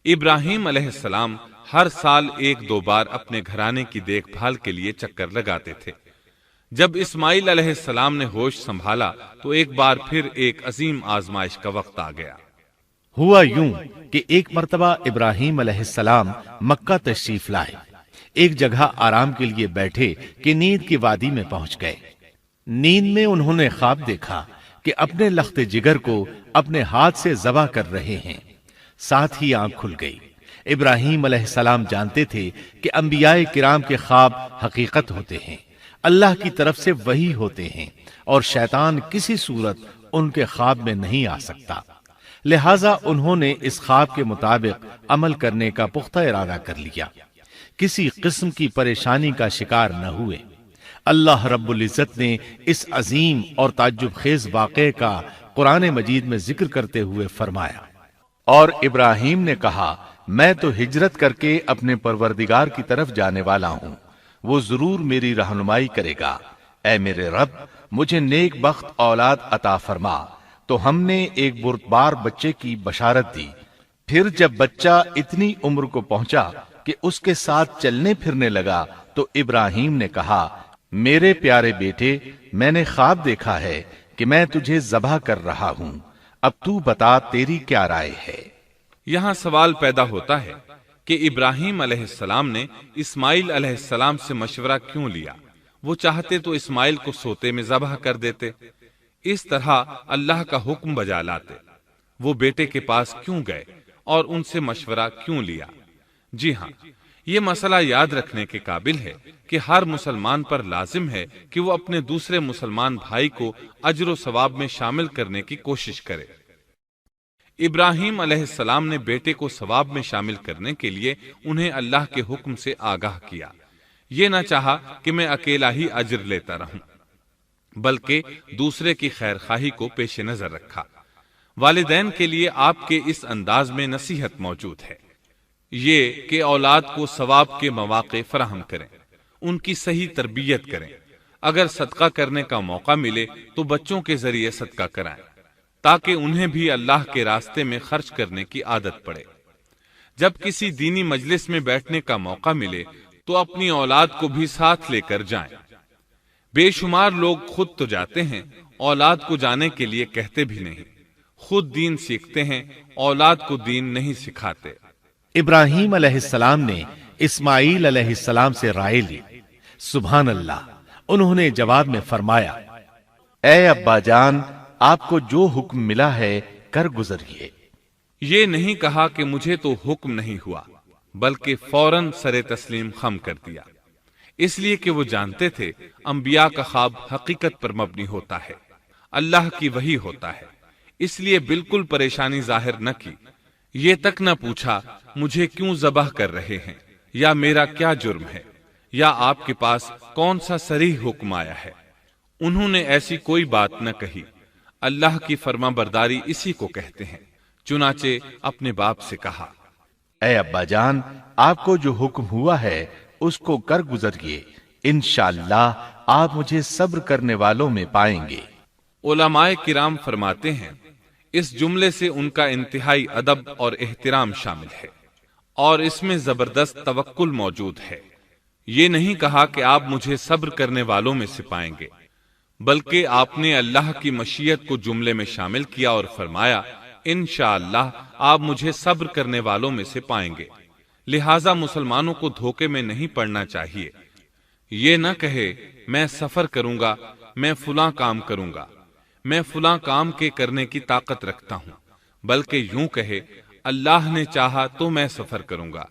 ابراہیم علیہ السلام ہر سال 1-2 بار اپنے گھرانے کی دیکھ بھال کے لیے چکر لگاتے تھے۔ جب اسماعیل علیہ السلام نے ہوش سنبھالا تو ایک بار پھر ایک عظیم آزمائش کا وقت آ گیا۔ ہوا یوں کہ ایک مرتبہ ابراہیم علیہ السلام مکہ تشریف لائے، ایک جگہ آرام کے لیے بیٹھے کہ نیند کی وادی میں پہنچ گئے۔ نیند میں انہوں نے خواب دیکھا کہ اپنے لخت جگر کو اپنے ہاتھ سے ذبح کر رہے ہیں، ساتھ ہی آنکھ کھل گئی۔ ابراہیم علیہ السلام جانتے تھے کہ انبیاء کرام کے خواب حقیقت ہوتے ہیں، اللہ کی طرف سے وحی ہوتے ہیں، اور شیطان کسی صورت ان کے خواب میں نہیں آ سکتا۔ لہٰذا انہوں نے اس خواب کے مطابق عمل کرنے کا پختہ ارادہ کر لیا، کسی قسم کی پریشانی کا شکار نہ ہوئے۔ اللہ رب العزت نے اس عظیم اور تعجب خیز واقعے کا قرآن مجید میں ذکر کرتے ہوئے فرمایا، اور ابراہیم نے کہا، میں تو ہجرت کر کے اپنے پروردگار کی طرف جانے والا ہوں، وہ ضرور میری رہنمائی کرے گا۔ اے میرے رب، مجھے نیک بخت اولاد عطا فرما۔ تو ہم نے ایک بردبار بچے کی بشارت دی۔ پھر جب بچہ اتنی عمر کو پہنچا کہ اس کے ساتھ چلنے پھرنے لگا تو ابراہیم نے کہا، میرے پیارے بیٹے، میں نے خواب دیکھا ہے کہ میں تجھے ذبح کر رہا ہوں، اب تو بتا تیری کیا رائے ہے؟ یہاں سوال پیدا ہوتا ہے کہ ابراہیم علیہ السلام نے اسماعیل علیہ السلام سے مشورہ کیوں لیا؟ وہ چاہتے تو اسماعیل کو سوتے میں ذبح کر دیتے، اس طرح اللہ کا حکم بجا لاتے۔ وہ بیٹے کے پاس کیوں گئے اور ان سے مشورہ کیوں لیا؟ جی ہاں، یہ مسئلہ یاد رکھنے کے قابل ہے کہ ہر مسلمان پر لازم ہے کہ وہ اپنے دوسرے مسلمان بھائی کو اجر و ثواب میں شامل کرنے کی کوشش کرے۔ ابراہیم علیہ السلام نے بیٹے کو ثواب میں شامل کرنے کے لیے انہیں اللہ کے حکم سے آگاہ کیا۔ یہ نہ چاہا کہ میں اکیلا ہی اجر لیتا رہوں، بلکہ دوسرے کی خیر خواہی کو پیش نظر رکھا۔ والدین کے لیے آپ کے اس انداز میں نصیحت موجود ہے، یہ کہ اولاد کو ثواب کے مواقع فراہم کریں، ان کی صحیح تربیت کریں۔ اگر صدقہ کرنے کا موقع ملے تو بچوں کے ذریعے صدقہ کرائیں، تاکہ انہیں بھی اللہ کے راستے میں خرچ کرنے کی عادت پڑے۔ جب کسی دینی مجلس میں بیٹھنے کا موقع ملے تو اپنی اولاد کو بھی ساتھ لے کر جائیں۔ بے شمار لوگ خود تو جاتے ہیں، اولاد کو جانے کے لیے کہتے بھی نہیں، خود دین سیکھتے ہیں، اولاد کو دین نہیں سکھاتے۔ ابراہیم علیہ السلام نے اسماعیل علیہ السلام سے رائے لی۔ سبحان اللہ، انہوں نے جواب میں فرمایا، اے ابا جان، آپ کو جو حکم ملا ہے کر گزریے۔ یہ نہیں کہا کہ مجھے تو حکم نہیں ہوا، بلکہ فوراً سر تسلیم خم کر دیا، اس لیے کہ وہ جانتے تھے انبیاء کا خواب حقیقت پر مبنی ہوتا ہے، اللہ کی وحی ہوتا ہے، اس لیے بالکل پریشانی ظاہر نہ کی، یہ تک نہ پوچھا مجھے کیوں ذبح کر رہے ہیں، یا میرا کیا جرم ہے، یا آپ کے پاس کون سا صریح حکم آیا ہے۔ انہوں نے ایسی کوئی بات نہ کہی۔ اللہ کی فرما برداری اسی کو کہتے ہیں۔ چنانچہ اپنے باپ سے کہا، اے ابا جان، آپ کو جو حکم ہوا ہے اس کو کر گزریے، انشاءاللہ آپ مجھے صبر کرنے والوں میں پائیں گے۔ علماء کرام فرماتے ہیں اس جملے سے ان کا انتہائی ادب اور احترام شامل ہے، اور اس میں زبردست توکل موجود ہے۔ یہ نہیں کہا کہ آپ مجھے صبر کرنے والوں میں سے پائیں گے، بلکہ آپ نے اللہ کی مشیت کو جملے میں شامل کیا اور فرمایا، انشاءاللہ آپ مجھے صبر کرنے والوں میں سے پائیں گے۔ لہٰذا مسلمانوں کو دھوکے میں نہیں پڑنا چاہیے۔ یہ نہ کہے میں سفر کروں گا، میں فلاں کام کروں گا، میں فلاں کام کے کرنے کی طاقت رکھتا ہوں، بلکہ یوں کہے اللہ نے چاہا تو میں سفر کروں گا،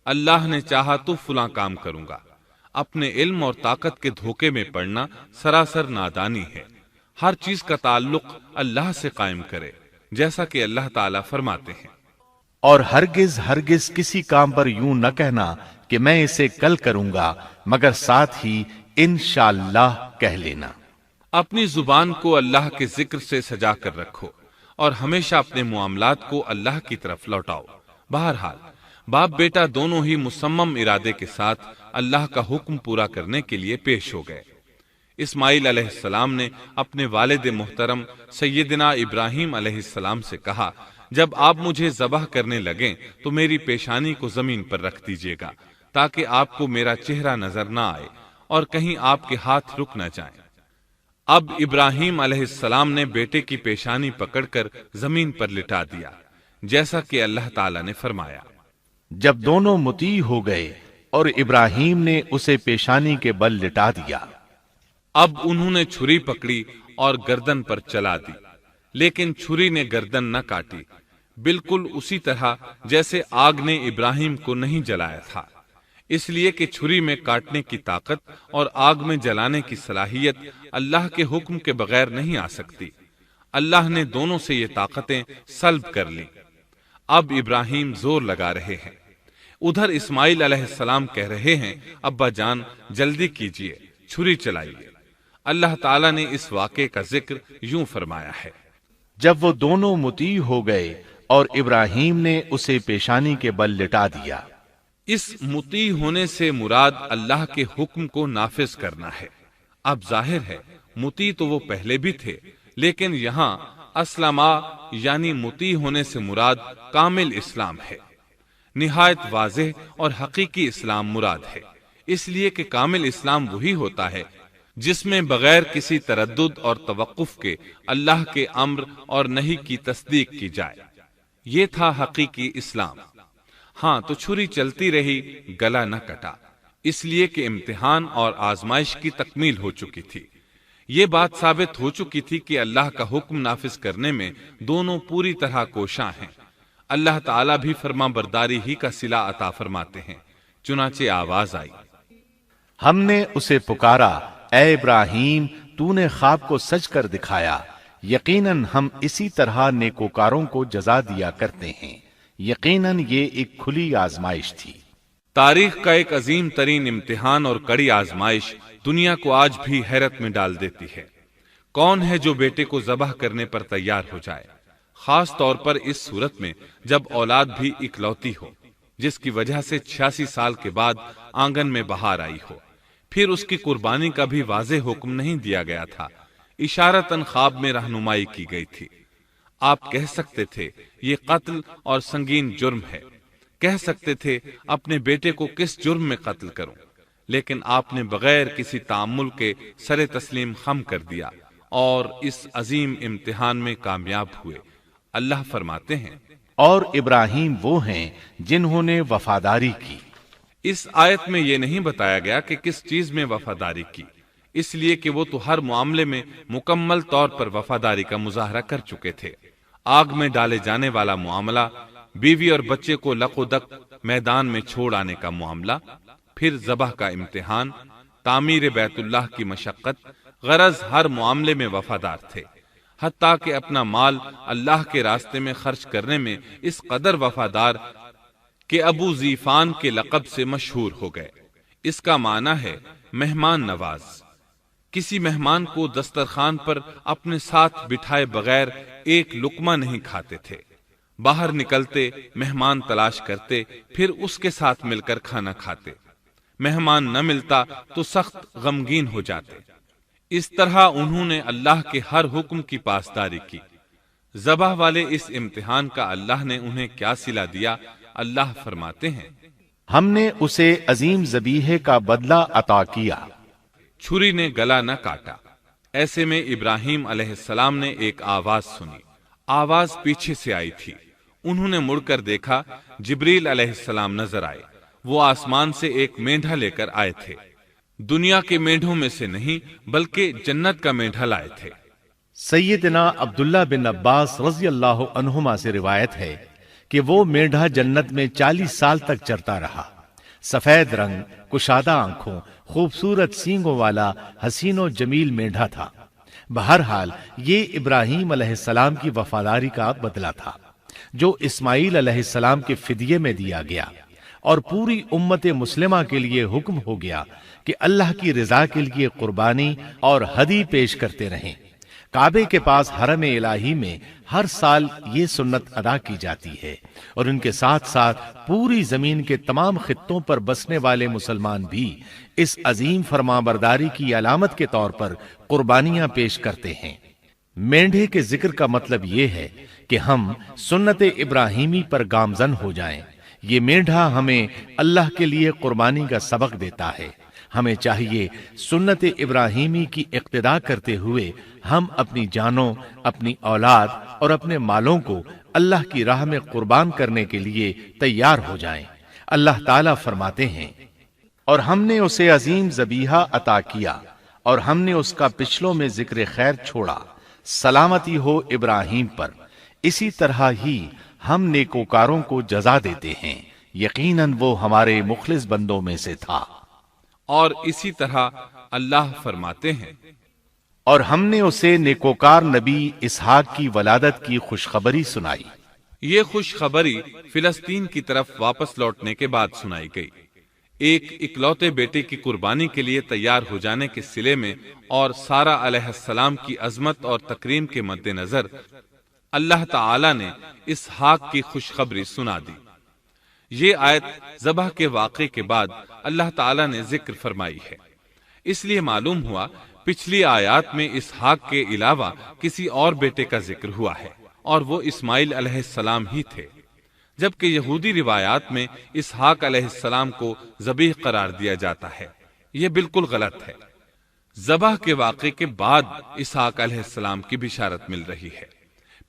اللہ نے چاہا تو فلاں کام کروں گا۔ اپنے علم اور طاقت کے دھوکے میں پڑنا سراسر نادانی ہے۔ ہر چیز کا تعلق اللہ سے قائم کرے، جیسا کہ اللہ تعالیٰ فرماتے ہیں، اور ہرگز ہرگز کسی کام پر یوں نہ کہنا کہ میں اسے کل کروں گا، مگر ساتھ ہی انشاءاللہ کہہ لینا۔ اپنی زبان کو اللہ کے ذکر سے سجا کر رکھو اور ہمیشہ اپنے معاملات کو اللہ کی طرف لوٹاؤ۔ بہرحال باپ بیٹا دونوں ہی مصمم ارادے کے ساتھ اللہ کا حکم پورا کرنے کے لیے پیش ہو گئے۔ اسماعیل علیہ السلام نے اپنے والد محترم سیدنا ابراہیم علیہ السلام سے کہا، جب آپ مجھے ذبح کرنے لگیں تو میری پیشانی کو زمین پر رکھ دیجیے گا تاکہ آپ کو میرا چہرہ نظر نہ آئے اور کہیں آپ کے ہاتھ رک نہ جائیں۔ اب ابراہیم علیہ السلام نے بیٹے کی پیشانی پکڑ کر زمین پر لٹا دیا، جیسا کہ اللہ تعالیٰ نے فرمایا۔ جب دونوں مطیع ہو گئے اور ابراہیم نے اسے پیشانی کے بل لٹا دیا، اب انہوں نے چھری پکڑی اور گردن پر چلا دی، لیکن چھری نے گردن نہ کاٹی، بالکل اسی طرح جیسے آگ نے ابراہیم کو نہیں جلایا تھا، اس لیے کہ چھری میں کاٹنے کی طاقت اور آگ میں جلانے کی صلاحیت اللہ کے حکم کے بغیر نہیں آ سکتی۔ اللہ نے دونوں سے یہ طاقتیں سلب کر لیں۔ اب ابراہیم زور لگا رہے ہیں، ادھر اسماعیل علیہ السلام کہہ رہے ہیں، ابا جان جلدی کیجئے، چھری چلائیے۔ اللہ تعالیٰ نے اس واقعے کا ذکر یوں فرمایا ہے، جب وہ دونوں مطیع ہو گئے اور ابراہیم نے اسے پیشانی کے بل لٹا دیا۔ اس مطیع ہونے سے مراد اللہ کے حکم کو نافذ کرنا ہے۔ اب ظاہر ہے مطیع تو وہ پہلے بھی تھے، لیکن یہاں اسلما یعنی مطیع ہونے سے مراد کامل اسلام ہے۔ نہایت واضح اور حقیقی اسلام مراد ہے، اس لیے کہ کامل اسلام وہی ہوتا ہے جس میں بغیر کسی تردد اور توقف کے اللہ کے امر اور نہی کی تصدیق کی جائے۔ یہ تھا حقیقی اسلام۔ ہاں تو چھری چلتی رہی، گلا نہ کٹا، اس لیے کہ امتحان اور آزمائش کی تکمیل ہو چکی تھی۔ یہ بات ثابت ہو چکی تھی کہ اللہ کا حکم نافذ کرنے میں دونوں پوری طرح کوشاں ہیں۔ اللہ تعالیٰ بھی فرما برداری ہی کا صلہ عطا فرماتے ہیں۔ چنانچہ آواز آئی، ہم نے اسے پکارا، اے ابراہیم تو نے خواب کو سچ کر دکھایا، یقیناً ہم اسی طرح نیکوکاروں کو جزا دیا کرتے ہیں۔ یقیناً یہ ایک کھلی آزمائش تھی۔ تاریخ کا ایک عظیم ترین امتحان اور کڑی آزمائش دنیا کو آج بھی حیرت میں ڈال دیتی ہے۔ کون ہے جو بیٹے کو ذبح کرنے پر تیار ہو جائے، خاص طور پر اس صورت میں جب اولاد بھی اکلوتی ہو، جس کی وجہ سے 86 سال کے بعد آنگن میں بہار آئی ہو۔ پھر اس کی قربانی کا بھی واضح حکم نہیں دیا گیا تھا، اشارتاً خواب میں رہنمائی کی گئی تھی۔ آپ کہہ سکتے تھے یہ قتل اور سنگین جرم ہے، کہہ سکتے تھے اپنے بیٹے کو کس جرم میں قتل کروں، لیکن آپ نے بغیر کسی تعامل کے سر تسلیم خم کر دیا اور اس عظیم امتحان میں کامیاب ہوئے۔ اللہ فرماتے ہیں، اور ابراہیم وہ ہیں جنہوں نے وفاداری کی۔ اس آیت میں یہ نہیں بتایا گیا کہ کس چیز میں وفاداری کی، اس لیے کہ وہ تو ہر معاملے میں مکمل طور پر وفاداری کا مظاہرہ کر چکے تھے۔ آگ میں ڈالے جانے والا معاملہ، بیوی اور بچے کو لق و دق میدان میں چھوڑ آنے کا معاملہ، پھر ذبح کا امتحان، تعمیر بیت اللہ کی مشقت، غرض ہر معاملے میں وفادار تھے، حتیٰ کہ اپنا مال اللہ کے راستے میں خرچ کرنے میں اس قدر وفادار کہ ابو زیفان کے لقب سے مشہور ہو گئے۔ اس کا معنی ہے مہمان نواز۔ کسی مہمان کو دسترخوان پر اپنے ساتھ بٹھائے بغیر ایک لقمہ نہیں کھاتے تھے، باہر نکلتے مہمان تلاش کرتے، پھر اس کے ساتھ مل کر کھانا کھاتے، مہمان نہ ملتا تو سخت غمگین ہو جاتے۔ اس طرح انہوں نے اللہ کے ہر حکم کی پاسداری کی۔ ذبح والے اس امتحان کا اللہ نے انہیں کیا صلہ دیا؟ اللہ فرماتے ہیں، ہم نے اسے عظیم ذبیحے کا بدلہ عطا کیا۔ چھری نے گلا نہ کاٹا۔ ایسے میں ابراہیم علیہ السلام نے ایک آواز سنی، آواز پیچھے سے آئی تھی۔ انہوں نے مڑ کر دیکھا، جبریل علیہ السلام نظر آئے۔ وہ آسمان سے ایک مینڈھا لے کر آئے تھے۔ دنیا کے مینڈھوں میں سے نہیں بلکہ جنت کا مینڈھا لائے تھے۔ سیدنا عبداللہ بن عباس رضی اللہ عنہما سے روایت ہے کہ وہ مینڈھا جنت میں 40 سال تک چرتا رہا۔ سفید رنگ، کشادہ آنکھوں، خوبصورت سینگوں والا حسین و جمیل مینڈھا تھا۔ بہرحال یہ ابراہیم علیہ السلام کی وفاداری کا بدلہ تھا جو اسماعیل علیہ السلام کے فدیے میں دیا گیا، اور پوری امت مسلمہ کے لیے حکم ہو گیا کہ اللہ کی رضا کے لیے قربانی اور ہدی پیش کرتے رہیں۔ کعبے کے پاس حرم الہی میں ہر سال یہ سنت ادا کی جاتی ہے، اور ان کے ساتھ ساتھ پوری زمین کے تمام خطوں پر بسنے والے مسلمان بھی اس عظیم فرمانبرداری کی علامت کے طور پر قربانیاں پیش کرتے ہیں۔ مینڈھے کے ذکر کا مطلب یہ ہے کہ ہم سنت ابراہیمی پر گامزن ہو جائیں۔ یہ مینڈھا ہمیں اللہ کے لیے قربانی کا سبق دیتا ہے۔ ہمیں چاہیے سنت ابراہیمی کی اقتداء کرتے ہوئے ہم اپنی جانوں، اپنی اولاد اور اپنے مالوں کو اللہ کی راہ میں قربان کرنے کے لیے تیار ہو جائیں۔ اللہ تعالیٰ فرماتے ہیں، اور ہم نے اسے عظیم ذبیحہ عطا کیا اور ہم نے اس کا پچھلوں میں ذکر خیر چھوڑا، سلامتی ہو ابراہیم پر۔ اسی طرح ہی ہم نیکوکاروں کو جزا دیتے ہیں، یقیناً وہ ہمارے مخلص بندوں میں سے تھا۔ اور اسی طرح اللہ فرماتے ہیں، اور ہم نے اسے نیکوکار نبی اسحاق کی ولادت کی خوشخبری سنائی۔ یہ خوشخبری فلسطین کی طرف واپس لوٹنے کے بعد سنائی گئی۔ ایک اکلوتے بیٹے کی قربانی کے لیے تیار ہو جانے کے صلے میں اور سارہ علیہ السلام کی عظمت اور تکریم کے مد نظر اللہ تعالی نے اسحاق کی خوشخبری سنا دی۔ یہ آیت ذبح کے واقعے کے بعد اللہ تعالی نے ذکر فرمائی ہے، اس لیے معلوم ہوا پچھلی آیات میں اسحاق کے علاوہ کسی اور بیٹے کا ذکر ہوا ہے، اور وہ اسماعیل علیہ السلام ہی تھے، جبکہ یہودی روایات میں اسحاق علیہ السلام کو ذبیح قرار دیا جاتا ہے۔ یہ بالکل غلط ہے۔ ذبح کے واقعے کے بعد اسحاق علیہ السلام کی بشارت مل رہی ہے،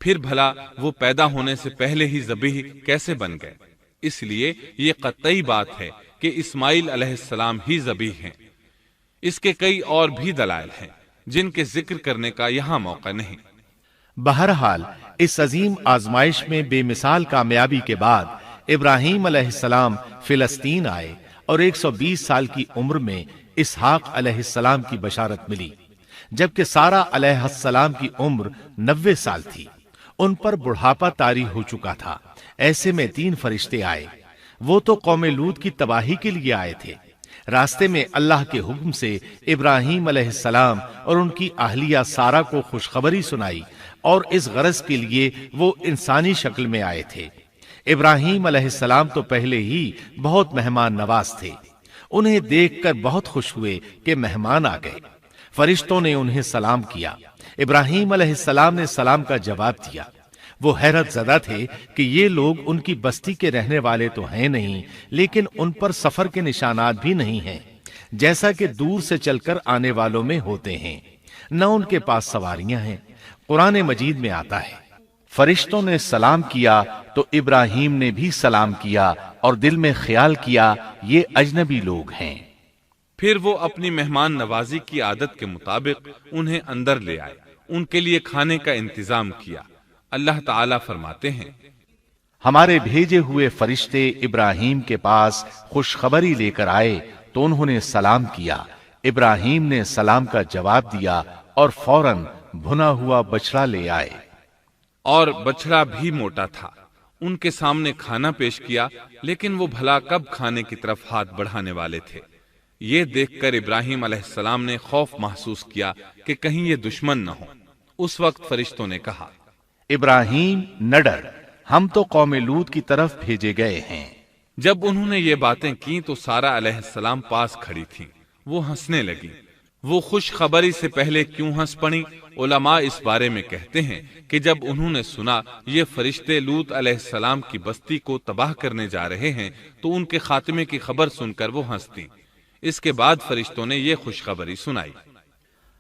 پھر بھلا وہ پیدا ہونے سے پہلے ہی ذبیح کیسے بن گئے؟ اس لیے یہ قطعی بات ہے کہ اسماعیل علیہ السلام ہی ذبیح ہیں۔ اس کے کئی اور بھی دلائل ہیں جن کے ذکر کرنے کا یہاں موقع نہیں۔ بہرحال اس عظیم آزمائش میں بے مثال کامیابی کے بعد ابراہیم علیہ السلام فلسطین آئے، اور 120 سال کی عمر میں اسحاق علیہ السلام کی بشارت ملی، جبکہ سارہ علیہ السلام کی عمر 90 سال تھی۔ ان پر بڑھاپا طاری ہو چکا تھا۔ ایسے میں 3 فرشتے آئے۔ وہ تو قوم لوط کی تباہی کے لیے آئے تھے۔ راستے میں اللہ کے حکم سے ابراہیم علیہ السلام اور ان کی اہلیہ سارہ کو خوشخبری سنائی، اور اس غرض کے لیے وہ انسانی شکل میں آئے تھے۔ ابراہیم علیہ السلام تو پہلے ہی بہت مہمان نواز تھے۔ انہیں دیکھ کر بہت خوش ہوئے کہ مہمان آ گئے۔ فرشتوں نے انہیں سلام کیا۔ ابراہیم علیہ السلام نے سلام کا جواب دیا۔ وہ حیرت زدہ تھے کہ یہ لوگ ان کی بستی کے رہنے والے تو ہیں نہیں، لیکن ان پر سفر کے نشانات بھی نہیں ہیں، جیسا کہ دور سے چل کر آنے والوں میں ہوتے ہیں۔ نہ ان کے پاس سواریاں ہیں۔ قرآن مجید میں آتا ہے، فرشتوں نے سلام کیا تو ابراہیم نے بھی سلام کیا، اور دل میں خیال کیا یہ اجنبی لوگ ہیں۔ پھر وہ اپنی مہمان نوازی کی عادت کے مطابق انہیں اندر لے آئے، ان کے لیے کھانے کا انتظام کیا۔ اللہ تعالیٰ فرماتے ہیں، ہمارے بھیجے ہوئے فرشتے ابراہیم کے پاس خوشخبری لے کر آئے تو انہوں نے سلام کیا۔ ابراہیم نے سلام کا جواب دیا اور فوراً بھنا ہوا بچڑا لے آئے، اور بچڑا بھی موٹا تھا۔ ان کے سامنے کھانا پیش کیا، لیکن وہ بھلا کب کھانے کی طرف ہاتھ بڑھانے والے تھے۔ یہ دیکھ کر ابراہیم علیہ السلام نے خوف محسوس کیا کہ کہیں یہ دشمن نہ ہو۔ اس وقت فرشتوں نے کہا، ابراہیم نہ ڈر، ہم تو قوم لوط کی طرف بھیجے گئے ہیں۔ جب انہوں نے یہ باتیں کی تو سارہ علیہ السلام پاس کھڑی تھیں۔ وہ ہنسنے لگی۔ وہ خوش خبری سے پہلے کیوں ہنس پڑی؟ علماء اس بارے میں کہتے ہیں کہ جب انہوں نے سنا یہ فرشتے لوط علیہ السلام کی بستی کو تباہ کرنے جا رہے ہیں تو ان کے خاتمے کی خبر سن کر وہ ہنستی۔ اس کے بعد فرشتوں نے یہ خوشخبری سنائی،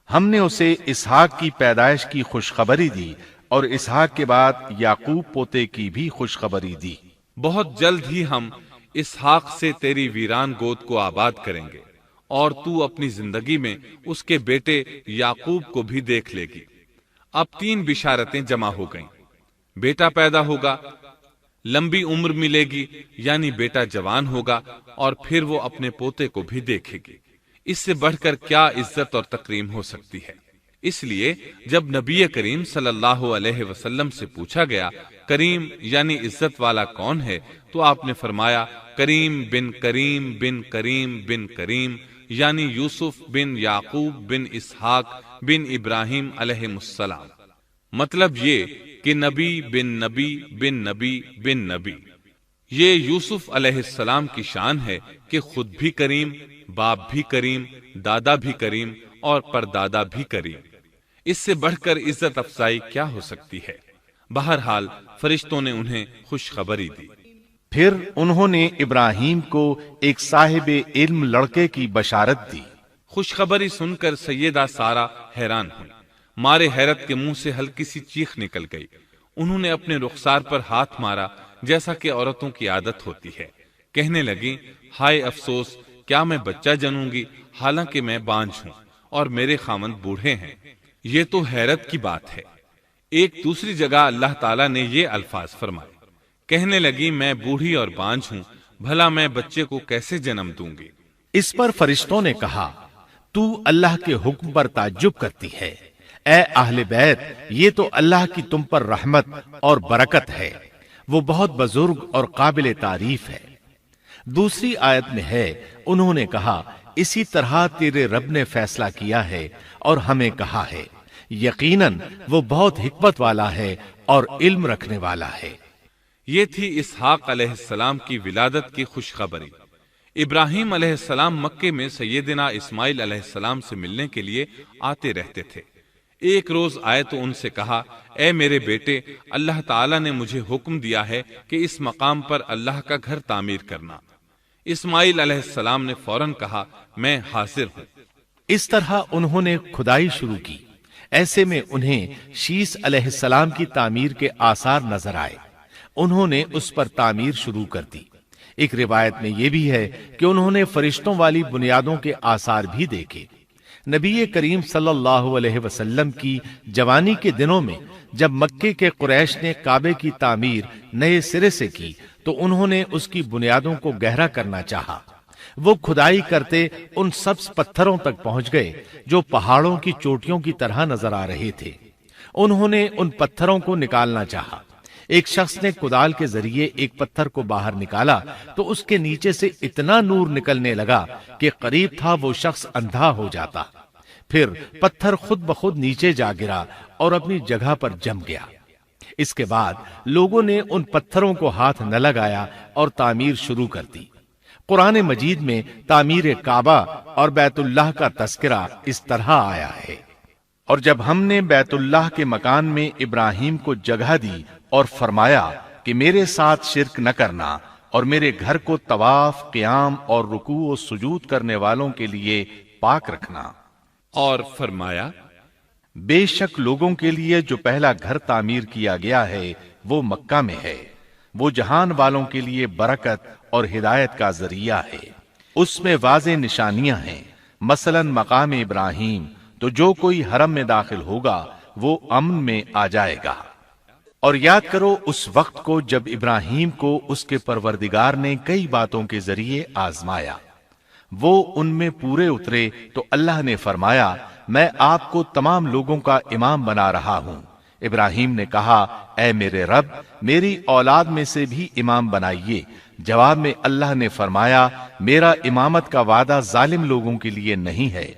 ہم نے اسے اسحاق کی پیدائش کی خوشخبری دی، اور اسحاق کے بعد یعقوب پوتے کی بھی خوشخبری دی۔ بہت جلد ہی ہم اسحاق سے تیری ویران گود کو آباد کریں گے، اور تو اپنی زندگی میں اس کے بیٹے یعقوب کو بھی دیکھ لے گی۔ اب 3 بشارتیں جمع ہو گئیں، بیٹا پیدا ہوگا، لمبی عمر ملے گی یعنی بیٹا جوان ہوگا، اور پھر وہ اپنے پوتے کو بھی دیکھے گی۔ اس سے بڑھ کر کیا عزت اور تکریم ہو سکتی ہے؟ اس لیے جب نبی کریم صلی اللہ علیہ وسلم سے پوچھا گیا کریم یعنی عزت والا کون ہے، تو آپ نے فرمایا کریم بن کریم بن کریم بن کریم، یعنی یوسف بن یعقوب بن اسحاق بن ابراہیم علیہ السلام۔ مطلب یہ کہ نبی بن نبی بن نبی بن نبی۔ یہ یوسف علیہ السلام کی شان ہے کہ خود بھی کریم، باپ بھی کریم، دادا بھی کریم اور پردادا بھی کریم۔ اس سے بڑھ کر عزت افزائی کیا ہو سکتی ہے؟ بہرحال فرشتوں نے انہیں خوشخبری دی۔ پھر انہوں نے ابراہیم کو ایک صاحب علم لڑکے کی بشارت دی۔ خوشخبری سن کر سیدہ سارہ حیران ہوئی، مارے حیرت کے منہ سے ہلکی سی چیخ نکل گئی۔ انہوں نے اپنے رخسار پر ہاتھ مارا جیسا کہ عورتوں کی عادت ہوتی ہے، کہنے لگی ہائے افسوس، کیا میں بچہ جنوں گی حالانکہ میں بانجھ ہوں اور میرے خاوند بوڑھے ہیں؟ یہ تو حیرت کی بات ہے۔ ایک دوسری جگہ اللہ تعالیٰ نے یہ الفاظ فرمائے، کہنے لگی میں بوڑھی اور بانجھ ہوں، بھلا میں بچے کو کیسے جنم دوں گی؟ اس پر فرشتوں نے کہا تو اللہ کے حکم پر تعجب کرتی ہے، اے اہل بیت، یہ تو اللہ کی تم پر رحمت اور برکت ہے، وہ بہت بزرگ اور قابل تعریف ہے۔ دوسری آیت میں ہے انہوں نے کہا اسی طرح تیرے رب نے فیصلہ کیا ہے اور ہمیں کہا ہے، یقیناً وہ بہت حکمت والا ہے اور علم رکھنے والا ہے۔ یہ تھی اسحاق علیہ السلام کی ولادت کی خوشخبری۔ ابراہیم علیہ السلام مکے میں سیدنا اسماعیل علیہ السلام سے ملنے کے لیے آتے رہتے تھے۔ ایک روز آئے تو ان سے کہا اے میرے بیٹے، اللہ تعالیٰ نے مجھے حکم دیا ہے کہ اس مقام پر اللہ کا گھر تعمیر کرنا۔ اسماعیل علیہ السلام نے فوراً کہا میں حاضر ہوں۔ اس طرح انہوں نے کھدائی شروع کی۔ ایسے میں انہیں شیس علیہ السلام کی تعمیر کے آثار نظر آئے۔ انہوں نے اس پر تعمیر شروع کر دی۔ ایک روایت میں یہ بھی ہے کہ انہوں نے فرشتوں والی بنیادوں کے آثار بھی دیکھے۔ نبی کریم صلی اللہ علیہ وسلم کی جوانی کے دنوں میں جب مکے کے قریش نے کعبے کی تعمیر نئے سرے سے کی تو انہوں نے اس کی بنیادوں کو گہرا کرنا چاہا۔ وہ کھدائی کرتے ان سبز پتھروں تک پہنچ گئے جو پہاڑوں کی چوٹیوں کی طرح نظر آ رہے تھے۔ انہوں نے ان پتھروں کو نکالنا چاہا۔ ایک شخص نے کدال کے ذریعے ایک پتھر کو باہر نکالا تو اس کے نیچے سے اتنا نور نکلنے لگا کہ قریب تھا وہ شخص اندھا ہو جاتا۔ پھر پتھر خود بخود نیچے جا گرا اور اپنی جگہ پر جم گیا۔ اس کے بعد لوگوں نے ان پتھروں کو ہاتھ نہ لگایا اور تعمیر شروع کر دی۔ قرآن مجید میں تعمیر کعبہ اور بیت اللہ کا تذکرہ اس طرح آیا ہے، اور جب ہم نے بیت اللہ کے مکان میں ابراہیم کو جگہ دی اور فرمایا کہ میرے ساتھ شرک نہ کرنا اور میرے گھر کو طواف، قیام اور رکوع و سجود کرنے والوں کے لیے پاک رکھنا، اور فرمایا بے شک لوگوں کے لیے جو پہلا گھر تعمیر کیا گیا ہے وہ مکہ میں ہے، وہ جہان والوں کے لیے برکت اور ہدایت کا ذریعہ ہے، اس میں واضح نشانیاں ہیں، مثلا مقام ابراہیم، تو جو کوئی حرم میں داخل ہوگا وہ امن میں آ جائے گا۔ اور یاد کرو اس وقت کو جب ابراہیم کو اس کے پروردگار نے کئی باتوں کے ذریعے آزمایا، وہ ان میں پورے اترے تو اللہ نے فرمایا میں آپ کو تمام لوگوں کا امام بنا رہا ہوں۔ ابراہیم نے کہا اے میرے رب، میری اولاد میں سے بھی امام بنائیے۔ جواب میں اللہ نے فرمایا میرا امامت کا وعدہ ظالم لوگوں کے لیے نہیں ہے۔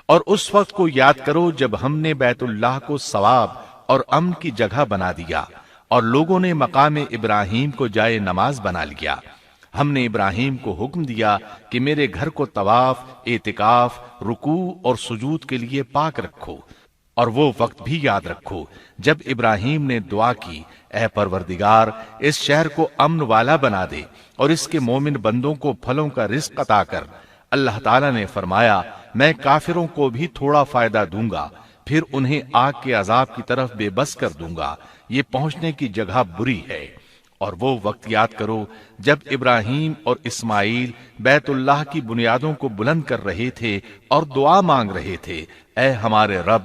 اور اس وقت کو یاد کرو جب ہم نے بیت اللہ کو ثواب اور امن کی جگہ بنا دیا اور لوگوں نے مقام ابراہیم کو جائے نماز بنا لیا۔ ہم نے ابراہیم کو حکم دیا کہ میرے گھر کو طواف، اعتکاف، رکوع اور سجود کے لیے پاک رکھو، اور وہ وقت بھی یاد رکھو جب ابراہیم نے دعا کی اے پروردگار اس شہر کو امن والا بنا دے اور اس کے مومن بندوں کو پھلوں کا رزق عطا کر۔ اللہ تعالیٰ نے فرمایا میں کافروں کو بھی تھوڑا فائدہ دوں گا، پھر انہیں آگ کے عذاب کی طرف بے بس کر دوں گا، یہ پہنچنے کی جگہ بری ہے۔ اور وہ وقت یاد کرو جب ابراہیم اور اسماعیل بیت اللہ کی بنیادوں کو بلند کر رہے تھے اور دعا مانگ رہے تھے، اے ہمارے رب،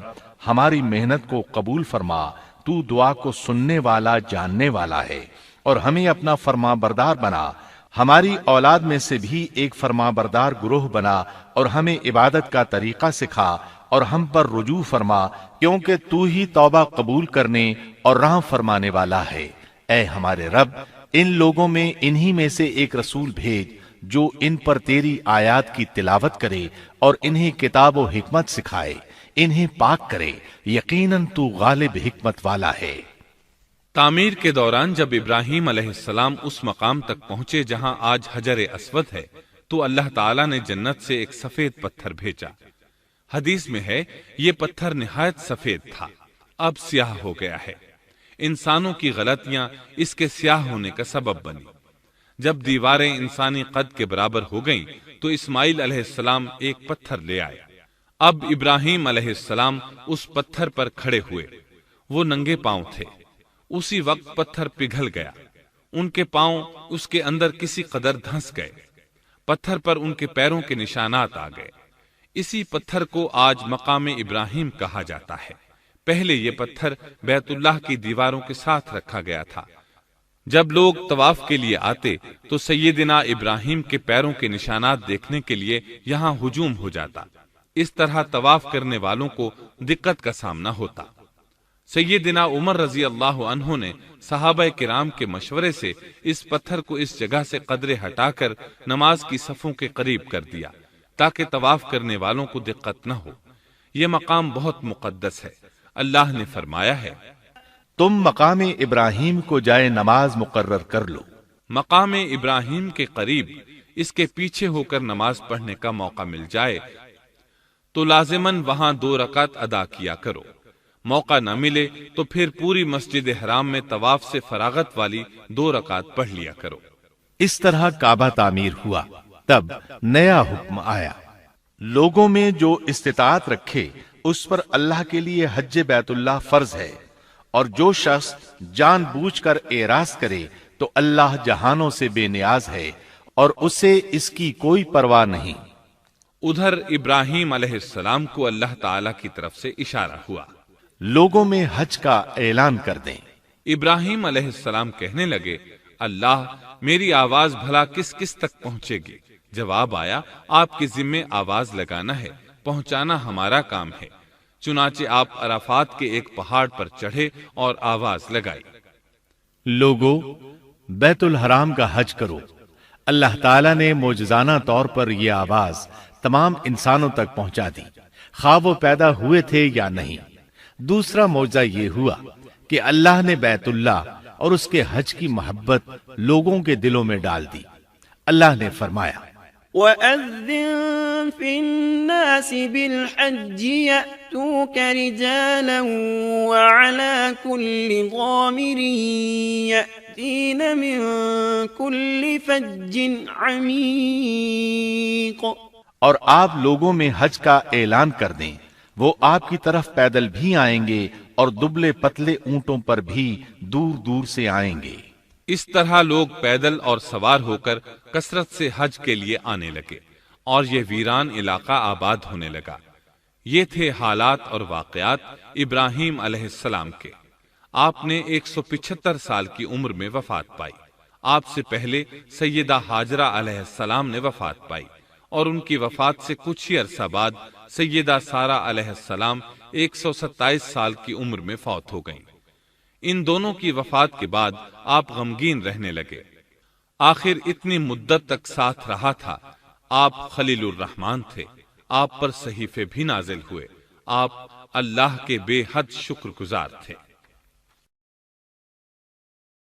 ہماری محنت کو قبول فرما، تو دعا کو سننے والا، جاننے والا ہے، اور ہمیں اپنا فرما بردار بنا، ہماری اولاد میں سے بھی ایک فرما بردار گروہ بنا، اور ہمیں عبادت کا طریقہ سکھا، اور ہم پر رجوع فرما، کیونکہ تو ہی توبہ قبول کرنے اور رحم فرمانے والا ہے۔ اے ہمارے رب، ان لوگوں میں انہی میں سے ایک رسول بھیج جو ان پر تیری آیات کی تلاوت کرے اور انہیں کتاب و حکمت سکھائے، انہیں پاک کرے، یقیناً تو غالب حکمت والا ہے۔ تعمیر کے دوران جب ابراہیم علیہ السلام اس مقام تک پہنچے جہاں آج حجر اسود ہے تو اللہ تعالیٰ نے جنت سے ایک سفید پتھر بھیجا۔ حدیث میں ہے یہ پتھر نہایت سفید تھا، اب سیاہ ہو گیا ہے۔ انسانوں کی غلطیاں اس کے سیاہ ہونے کا سبب بنی۔ جب دیواریں انسانی قد کے برابر ہو گئیں تو اسماعیل علیہ السلام ایک پتھر لے آئے۔ اب ابراہیم علیہ السلام اس پتھر پر کھڑے ہوئے، وہ ننگے پاؤں تھے۔ اسی وقت پتھر پگھل گیا، ان کے پاؤں اس کے اندر کسی قدر دھنس گئے، پتھر پر ان کے پیروں کے نشانات آ گئے۔ اسی پتھر کو آج مقام ابراہیم کہا جاتا ہے۔ پہلے یہ پتھر بیت اللہ کی دیواروں کے ساتھ رکھا گیا تھا۔ جب لوگ طواف کے لیے آتے تو سیدنا ابراہیم کے پیروں کے نشانات دیکھنے کے لیے یہاں ہجوم ہو جاتا۔ اس طرح طواف کرنے والوں کو دقت کا سامنا ہوتا۔ سیدنا عمر رضی اللہ عنہ نے صحابہ کرام کے مشورے سے اس پتھر کو اس جگہ سے قدرے ہٹا کر نماز کی صفوں کے قریب کر دیا تاکہ طواف کرنے والوں کو دقت نہ ہو۔ یہ مقام بہت مقدس ہے۔ اللہ نے فرمایا ہے، تم مقام ابراہیم کو جائے نماز مقرر کر لو۔ مقام ابراہیم کے قریب اس کے پیچھے ہو کر نماز پڑھنے کا موقع مل جائے تو لازماً وہاں 2 رکعت ادا کیا کرو۔ موقع نہ ملے تو پھر پوری مسجد حرام میں طواف سے فراغت والی 2 رکعت پڑھ لیا کرو۔ اس طرح کعبہ تعمیر ہوا۔ تب نیا حکم آیا، لوگوں میں جو استطاعت رکھے اس پر اللہ کے لیے حج بیت اللہ فرض ہے، اور جو شخص جان بوجھ کر اعراض کرے تو اللہ جہانوں سے بے نیاز ہے اور اسے اس کی کوئی پرواہ نہیں۔ ادھر ابراہیم علیہ السلام کو اللہ تعالی کی طرف سے اشارہ ہوا، لوگوں میں حج کا اعلان کر دیں۔ ابراہیم علیہ السلام کہنے لگے، اللہ، میری آواز بھلا کس کس تک پہنچے گی؟ جواب آیا، آپ کے ذمے آواز لگانا ہے، پہنچانا ہمارا کام ہے۔ چنانچہ آپ عرفات کے ایک پہاڑ پر چڑھے اور آواز لگائی، لوگو، بیت الحرام کا حج کرو۔ اللہ تعالیٰ نے معجزانہ طور پر یہ آواز تمام انسانوں تک پہنچا دی، خواہ وہ پیدا ہوئے تھے یا نہیں۔ دوسرا معجزہ یہ ہوا کہ اللہ نے بیت اللہ اور اس کے حج کی محبت لوگوں کے دلوں میں ڈال دی۔ اللہ نے فرمایا، وَأَذِّن فِي النَّاسِ بِالْحَجِّ يَأْتُوكَ رِجَالًا وَعَلَى كُلِّ ضَامِرٍ يَأْتِينَ مِن كُلِّ فَجٍّ عَمِيقٍ۔ اور آپ لوگوں میں حج کا اعلان کر دیں، وہ آپ کی طرف پیدل بھی آئیں گے اور دبلے پتلے اونٹوں پر بھی دور دور سے آئیں گے۔ اس طرح لوگ پیدل اور سوار ہو کر کثرت سے حج کے لیے آنے لگے اور یہ ویران علاقہ آباد ہونے لگا۔ یہ تھے حالات اور واقعات ابراہیم علیہ السلام کے۔ آپ نے 175 سال کی عمر میں وفات پائی۔ آپ سے پہلے سیدہ ہاجرہ علیہ السلام نے وفات پائی اور ان کی وفات سے کچھ ہی عرصہ بعد سیدہ سارہ علیہ السلام 127 سال کی عمر میں فوت ہو گئیں۔ ان دونوں کی وفات کے بعد آپ غمگین رہنے لگے۔ آخر اتنی مدت تک ساتھ رہا تھا۔ آپ خلیل الرحمن تھے، آپ پر صحیفے بھی نازل ہوئے، آپ اللہ کے بے حد شکر گزار تھے۔